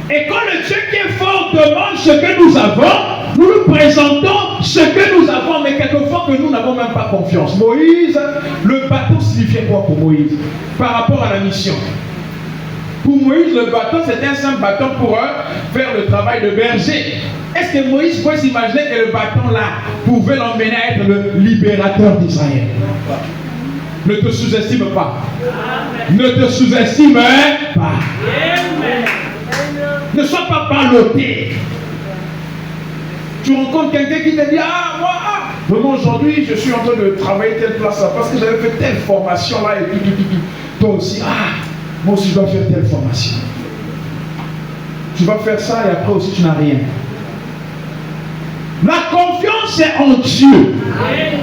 Et quand le Dieu qui est fort demande ce que nous avons, nous nous présentons ce que nous avons, mais quelquefois que nous n'avons même pas confiance. Moïse, le bâton signifiait quoi pour Moïse par rapport à la mission? Pour Moïse, le bâton, c'était un simple bâton pour faire le travail de berger. Est-ce que Moïse pouvait s'imaginer que le bâton là pouvait l'emmener à être le libérateur d'Israël? Ne te sous-estime pas. Amen. Ne te sous-estime pas. Amen. Ne sois pas ballotté. Tu rencontres quelqu'un qui te dit, vraiment aujourd'hui je suis en train de travailler telle place là parce que j'avais fait telle formation là et tout. Toi aussi, moi aussi je dois faire telle formation. Tu vas faire ça et après aussi tu n'as rien. La confiance est en Dieu. Amen.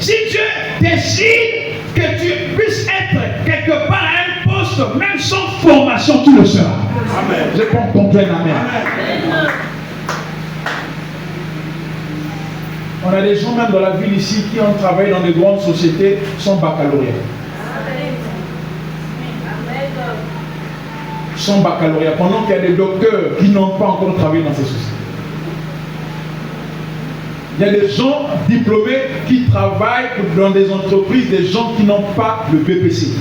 Si Dieu décide que tu puisses être quelque part à un poste, même sans formation, tu le seras. Amen. Je prends ton plein amen. Amen. On a des gens même dans la ville ici qui ont travaillé dans des grandes sociétés sans baccalauréat. Sans baccalauréat. Pendant qu'il y a des docteurs qui n'ont pas encore travaillé dans ces sociétés. Il y a des gens diplômés qui travaillent dans des entreprises, des gens qui n'ont pas le BPC.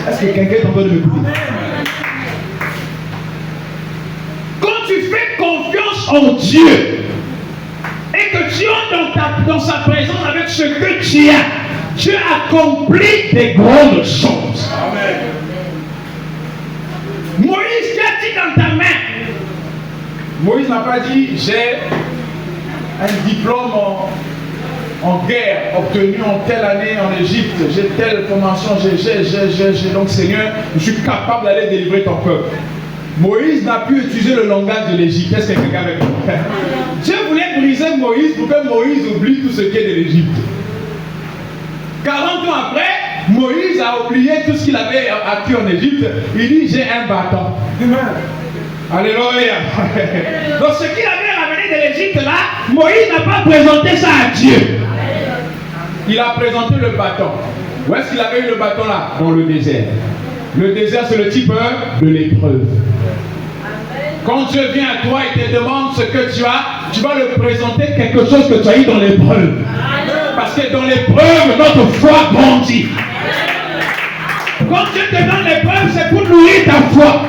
Est-ce que quelqu'un est en train de m'écouter? Quand tu fais confiance en Dieu et que tu entres dans sa présence avec ce que tu as, Dieu accomplit des grandes choses. Amen. Moïse, qu'as-tu dans ta main? Moïse n'a pas dit j'ai un diplôme en guerre obtenu en telle année en Égypte, j'ai telle formation, j'ai donc Seigneur, je suis capable d'aller délivrer ton peuple. Moïse n'a pu utiliser le langage de l'Égypte. Est-ce que quelqu'un avec moi? Dieu voulait briser Moïse pour que Moïse oublie tout ce qui est de l'Égypte. 40 ans après, Moïse a oublié tout ce qu'il avait acquis en Égypte. Il dit j'ai un bâton. Alléluia. Donc ce qu'il avait ramené de l'Égypte là, Moïse n'a pas présenté ça à Dieu. Il a présenté le bâton. Où est-ce qu'il avait eu le bâton là? Dans le désert. Le désert c'est le type de l'épreuve. Quand Dieu vient à toi et te demande ce que tu as, tu vas lui présenter quelque chose que tu as eu dans l'épreuve. Parce que dans l'épreuve, notre foi grandit. Quand Dieu te donne l'épreuve, c'est pour nourrir ta foi.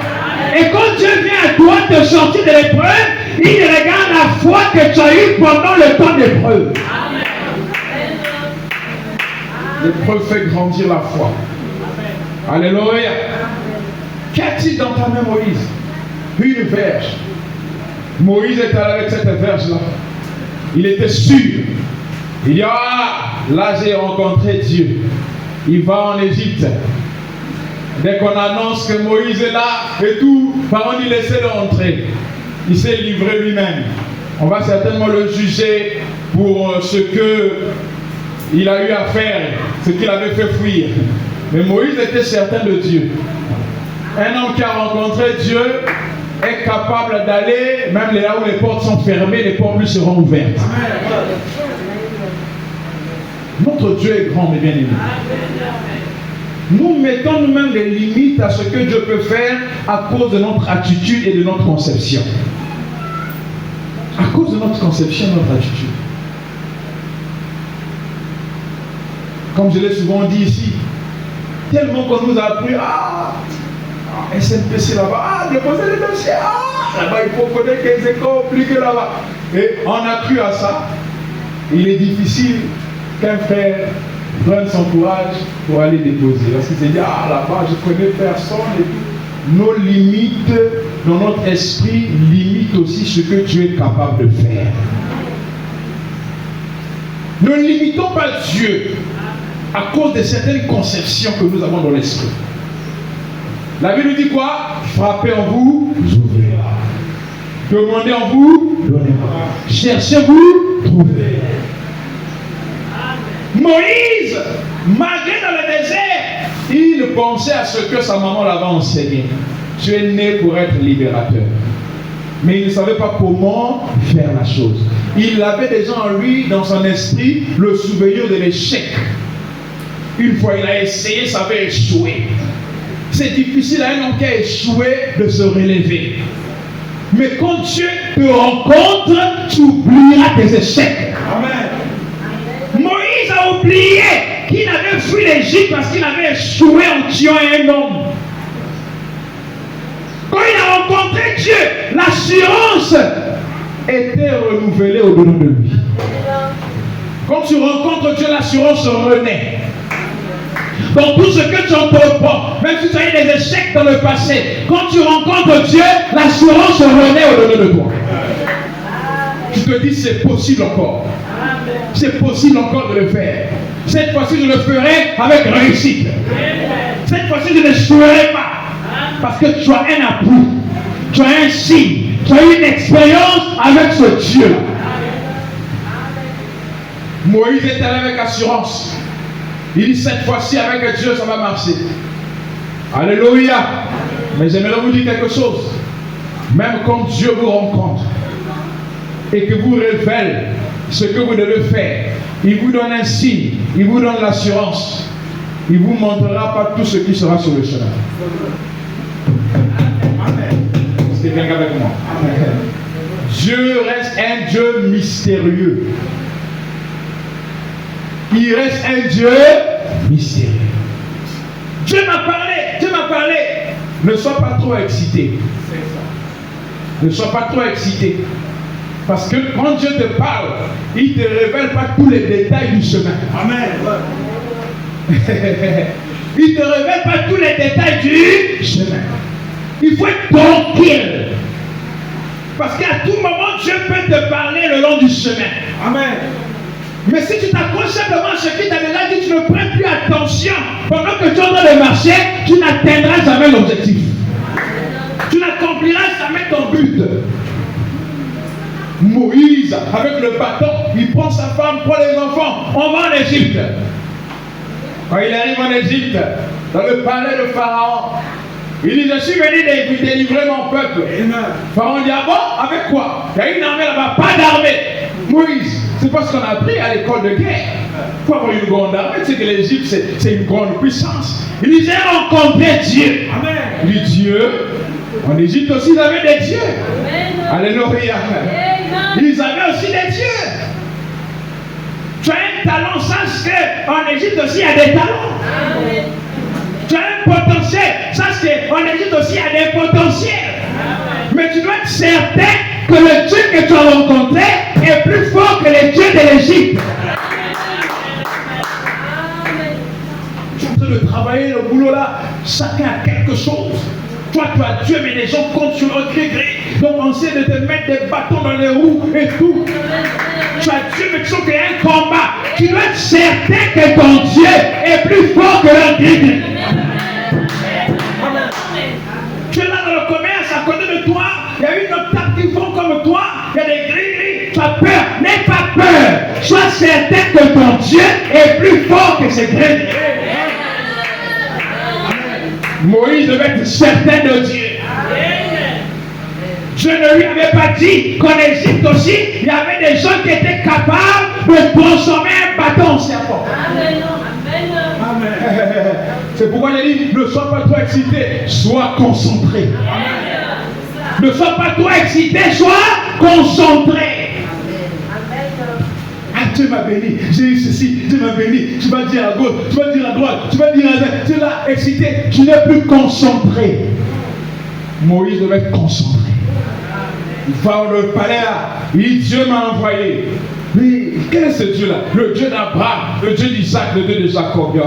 Et quand Dieu vient à toi te sortir de l'épreuve, il regarde la foi que tu as eue pendant le temps d'épreuve. L'épreuve fait grandir la foi. Alléluia. Qu'as-tu dans ta main, Moïse? Une verge. Moïse est allé avec cette verge-là. Il était sûr. Il dit, ah, là j'ai rencontré Dieu. Il va en Égypte. Dès qu'on annonce que Moïse est là et tout, par contre il essaie de rentrer. Il s'est livré lui-même. On va certainement le juger pour ce qu'il a eu à faire, ce qu'il avait fait fuir. Mais Moïse était certain de Dieu. Un homme qui a rencontré Dieu est capable d'aller, même là où les portes sont fermées, les portes lui seront ouvertes. Notre Dieu est grand, mes bien-aimés. Nous mettons nous-mêmes des limites à ce que Dieu peut faire à cause de notre attitude et de notre conception. À cause de notre conception et de notre attitude. Comme je l'ai souvent dit ici, tellement qu'on nous a appris, SNPC là-bas, déposer les dossiers, là-bas il faut connaître que c'est compliqué là-bas. Et on a cru à ça. Il est difficile qu'un frère prenne son courage pour aller déposer. Parce qu'il s'est dit, là-bas je connais personne et tout. Nos limites dans notre esprit limitent aussi ce que Dieu est capable de faire. Ne limitons pas Dieu à cause de certaines conceptions que nous avons dans l'esprit. La Bible dit quoi? Frappez en vous, j'ouvrirai. Demandez en vous, donnez-moi. Cherchez-vous, trouvez. Moïse, malgré dans le désert, il pensait à ce que sa maman l'avait enseigné. Tu es né pour être libérateur. Mais il ne savait pas comment faire la chose. Il avait déjà en lui, dans son esprit, le souvenir de l'échec. Une fois il a essayé, ça avait échoué. C'est difficile à un homme qui a échoué de se relever. Mais quand Dieu te rencontre, tu oublieras tes échecs. Amen. Moïse a oublié qu'il avait fui l'Égypte parce qu'il avait échoué en tuant un homme. Quand il a rencontré Dieu, l'assurance était renouvelée au-dedans de lui. Quand tu rencontres Dieu, l'assurance renaît. Dans tout ce que tu entreprends, même si tu as eu des échecs dans le passé, quand tu rencontres Dieu, l'assurance renaît au-dedans de toi. Tu te dis, c'est possible encore. C'est possible encore de le faire. Cette fois-ci, je le ferai avec réussite. Cette fois-ci, je ne n'échouerai pas. Parce que tu as un appui, tu as un signe, tu as une expérience avec ce Dieu. Moïse est allé avec assurance. Il dit, cette fois-ci, avec Dieu, ça va marcher. Alléluia. Mais j'aimerais vous dire quelque chose. Même quand Dieu vous rencontre et que vous révèle ce que vous devez faire, il vous donne un signe, il vous donne l'assurance. Il ne vous montrera pas tout ce qui sera sur le chemin. Amen. Est-ce que quelqu'un avec moi? Amen. Dieu reste un Dieu mystérieux. Il reste un Dieu mystérieux. Dieu m'a parlé. Ne sois pas trop excité. Ne sois pas trop excité. Parce que quand Dieu te parle, il ne te révèle pas tous les détails du chemin. Amen. Il ne te révèle pas tous les détails du chemin. Il faut être tranquille. Parce qu'à tout moment, Dieu peut te parler le long du chemin. Amen. Mais si tu t'accroches simplement à ce qu'il t'a déjà dit, tu ne prends plus attention. Pendant que tu es en train de marcher, tu n'atteindras jamais l'objectif. Tu n'accompliras jamais ton but. Moïse, avec le bâton, il prend sa femme, prend les enfants. On va en Égypte. Quand il arrive en Égypte, dans le palais de Pharaon, il dit, je suis venu délivrer mon peuple. Pharaon dit, ah bon, avec quoi? Il y a une armée là-bas, pas d'armée. Moïse, c'est pas ce qu'on a appris à l'école de guerre. Pour avoir une grande armée, c'est que l'Égypte, c'est une grande puissance. Il dit, j'ai rencontré Dieu. Amen. Il dit, Dieu, En Égypte aussi, ils avaient des dieux. Alléluia. Ils avaient aussi des dieux. Tu as un talent, sache qu'en Égypte aussi, il y a des talents. Tu as un potentiel, sache qu'en Égypte aussi, il y a des potentiels. Mais tu dois être certain que le Dieu que tu as rencontré est plus fort que les dieux de l'Égypte. Tu es en train de travailler le boulot là, chacun a quelque chose. Toi, tu as Dieu, mais les gens comptent sur le gris-gris. Donc, on essaie de te mettre des bâtons dans les roues et tout. Tu as Dieu, mais tu sens qu'il y a un combat. Tu dois être certain que ton Dieu est plus fort que leur gris-gris. Tu es là dans le commerce, à côté de toi, il y a une autre table qui font comme toi, il y a des gris-gris. Tu as peur, n'aie pas peur. Sois certain que ton Dieu est plus fort que ces gris-gris. Moïse devait être certain de Dieu. Dieu ne lui avait pas dit qu'en Égypte aussi, il y avait des gens qui étaient capables de transformer un bâton en serpent. Amen. C'est pourquoi il dit, ne sois pas trop excité, sois concentré. Ne sois pas trop excité, sois concentré. Ah, Dieu m'a béni, j'ai eu ceci, Dieu m'a béni, tu vas dire à gauche, tu vas dire à droite, tu vas dire à droite, tu es là excité, tu n'es plus concentré. Moïse devait être concentré. Il va dans le palais là, il dit Dieu m'a envoyé. Mais quel est ce Dieu-là? Le Dieu d'Abraham, le Dieu d'Isaac, le Dieu de Jacob.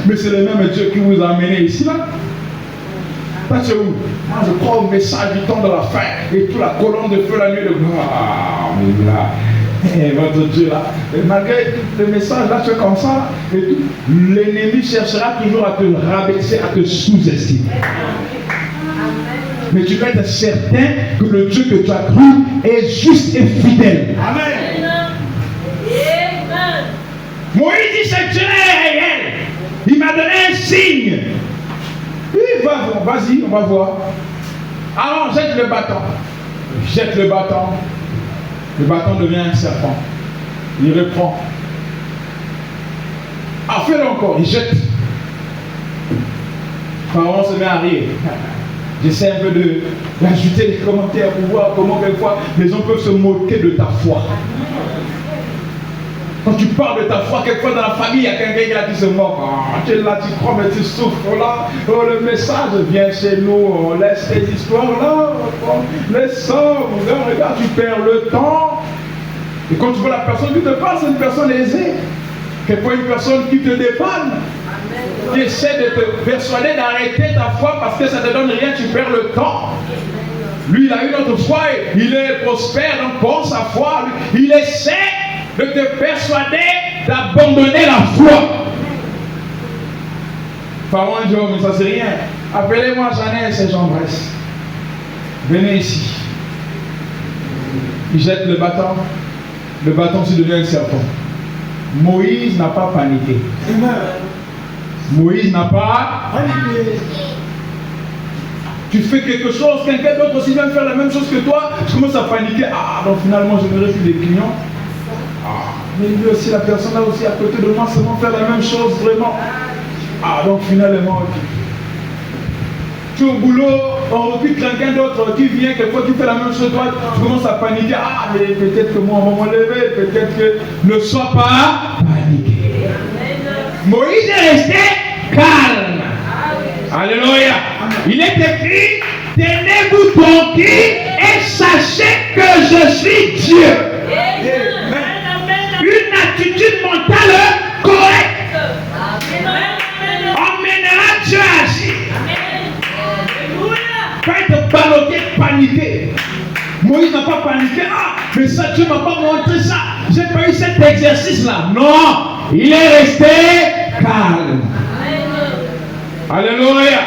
Mais c'est le même Dieu qui vous a amené ici là. Parce que où? Moi je crois au message du temps de la fin et toute la colonne de feu la nuit de gloire. Mais là. Et votre Dieu là, et malgré le message là, tu es comme ça, et tout, l'ennemi cherchera toujours à te rabaisser, à te sous-estimer. Mais tu dois être certain que le Dieu que tu as cru est juste et fidèle. Amen. Moïse dit ce Dieu est réel. Il m'a donné un signe. Oui, vas-y, on va voir. Alors, jette le bâton. Jette le bâton. Le bâton devient un serpent. Il reprend. Ah, fais-le encore. Il jette. Pharaon se met à rire. J'essaie un peu d'ajouter des commentaires pour voir comment quelquefois les gens peuvent se moquer de ta foi. Quand tu parles de ta foi, quelquefois dans la famille, il y a quelqu'un qui se moque. Oh, tu es là, tu crois, mais tu souffres là. Oh, le message vient chez nous, on laisse les histoires là. Laisse ça, regarde, tu perds le temps. Et quand tu vois la personne qui te parle, c'est une personne aisée. Quelquefois une personne qui te dépanne. Qui essaie de te persuader d'arrêter ta foi parce que ça ne te donne rien, tu perds le temps. Lui, il a une autre foi, il est prospère, donc pour sa foi, il essaie de te persuader d'abandonner la foi. Pharaon dit, oh, mais ça c'est rien. Appelez-moi Jeannès et Jean-Bresse. Venez ici. Il jette le bâton se devient un serpent. Moïse n'a pas paniqué. Moïse n'a pas paniqué. Tu fais quelque chose, quelqu'un d'autre aussi vient faire la même chose que toi, tu commences à paniquer. Ah, donc finalement je n'aurai plus des clients. Ah, mais lui aussi, la personne là aussi à côté de moi, c'est vont faire la même chose vraiment. Ah, donc finalement, tu es au boulot, on recrute quelqu'un d'autre qui vient, quelquefois qui fait la même chose que toi, tu commences à paniquer. Ah, mais peut-être que moi on va m'enlever, peut-être que ne sois pas paniqué. Moïse est resté calme. Alléluia. Il est écrit, tenez-vous tranquille et sachez que je suis Dieu. Une attitude mentale correcte emmènera Dieu à agir. Pas être ballotté, paniqué. Moïse n'a pas paniqué. Ah, mais ça, Dieu ne m'a pas montré ça. J'ai pas eu cet exercice-là. Non, il est resté calme. Alléluia.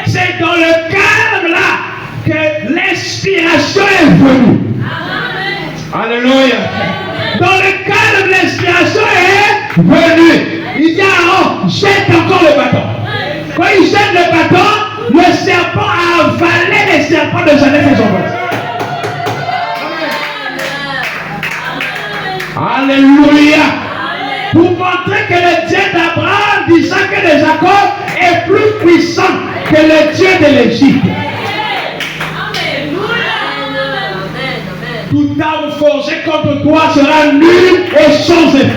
C'est dans le calme là que l'inspiration est venue. Alléluia. Dans le calme, l'inspiration est venue. Il dit à Aaron, jette encore le bâton. Quand il jette le bâton, le serpent a avalé les serpents de Jeannès et Jean-Bresse. Alléluia. Pour montrer que le Dieu d'Abraham, d'Isaac et de Jacob est plus puissant que le Dieu de l'Égypte.
forgé contre toi sera nul et sans effet.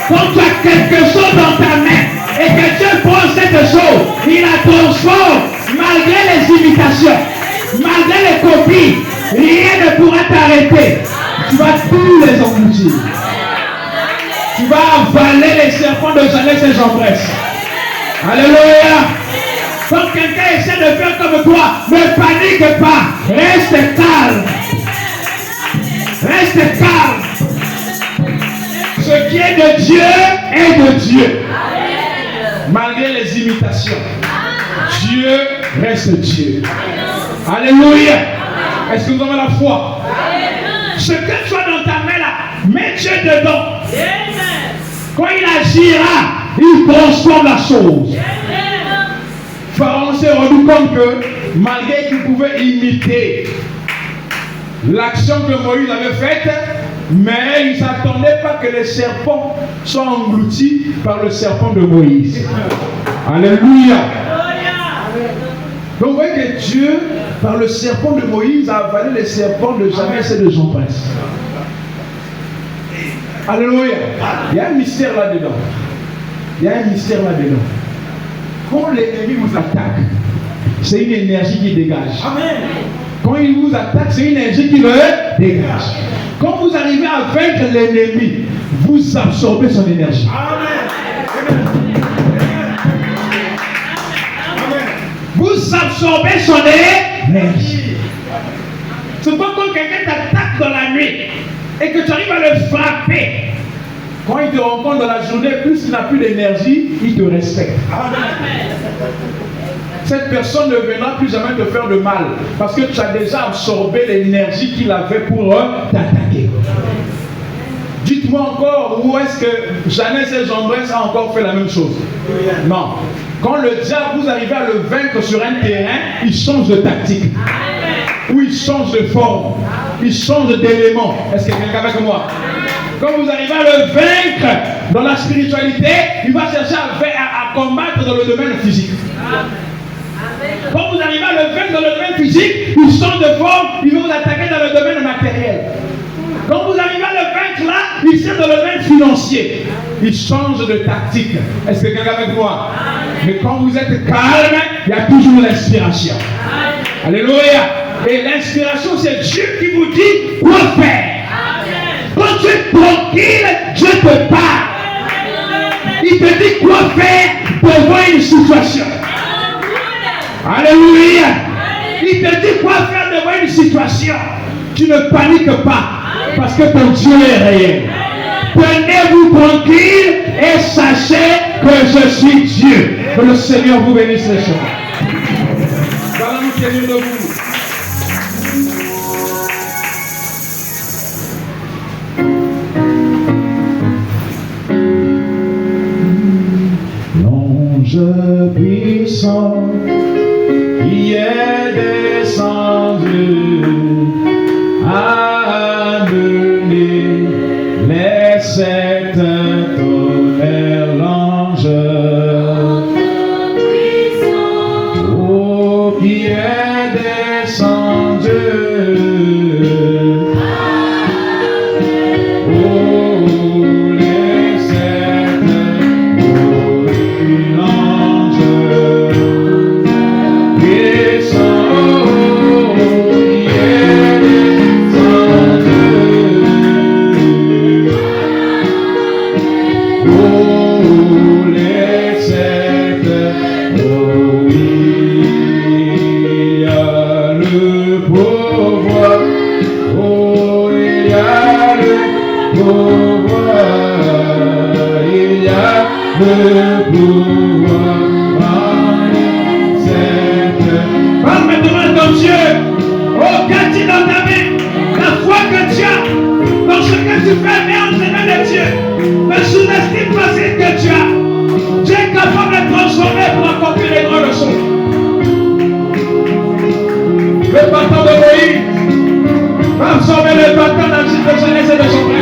Quand tu as quelque chose dans ta main et que Dieu prend cette chose, il la transforme malgré les imitations, malgré les copies, rien ne pourra t'arrêter. Tu vas tous les engloutir. Tu vas avaler les serpents de Janès et Jambres. Alléluia. Quand quelqu'un essaie de faire comme toi, ne panique pas. Reste calme. Reste calme. Ce qui est de Dieu est de Dieu. Malgré les imitations, Dieu reste Dieu. Alléluia. Est-ce que vous avez la foi? Ce que tu as dans ta main là, mets Dieu dedans. Quand il agira, il transforme la chose. Pharaon s'est rendu compte que malgré qu'il pouvait imiter l'action que Moïse avait faite, mais il ne s'attendait pas que les serpents soient engloutis par le serpent de Moïse. Alléluia. Donc vous voyez que Dieu, par le serpent de Moïse, a avalé les serpents de Janès et de Jambres. Alléluia. Il y a un mystère là-dedans. Il y a un mystère là-dedans. Quand l'ennemi vous attaque, c'est une énergie qui dégage. Amen. Quand il vous attaque, c'est une énergie qui le dégage. Quand vous arrivez à vaincre l'ennemi, vous absorbez son énergie. Amen. Vous absorbez son énergie. C'est pas quand quelqu'un t'attaque dans la nuit et que tu arrives à le frapper. Quand il te rencontre dans la journée, plus il n'a plus d'énergie, il te respecte. Amen. Cette personne ne viendra plus jamais te faire de mal parce que tu as déjà absorbé l'énergie qu'il avait pour t'attaquer. Dites-moi encore, où est-ce que Janès et Jambres a encore fait la même chose? Non. Quand le diable, vous arrivez à le vaincre sur un terrain, il change de tactique. Ou il change de forme. Il change d'élément. Est-ce que quelqu'un est avec moi? Quand vous arrivez à le vaincre dans la spiritualité, il va chercher à combattre dans le domaine physique. Quand vous arrivez à le vaincre dans le domaine physique, il change de forme, il va vous attaquer dans le domaine matériel. Quand vous arrivez à le vaincre là, il sert dans le domaine financier. Il change de tactique. Est-ce que quelqu'un est avec moi? Mais quand vous êtes calme, il y a toujours l'inspiration. Alléluia. Et l'inspiration, c'est Dieu qui vous dit quoi faire. Quand tu es tranquille, Dieu te parle. Il te dit quoi faire devant une situation. Alléluia. Il te dit quoi faire devant une situation. Tu ne paniques pas parce que ton Dieu est réel. Tenez-vous tranquille et sachez que je suis Dieu. Que le Seigneur vous bénisse les choses. Voilà, nous tenir debout. L'ange puissant qui est descendu a amené les sept tonnerres, l'ange oh, qui est descendu. Le bâton de Moïse va absorber le bâton d'Agis de Janès et de Jambres.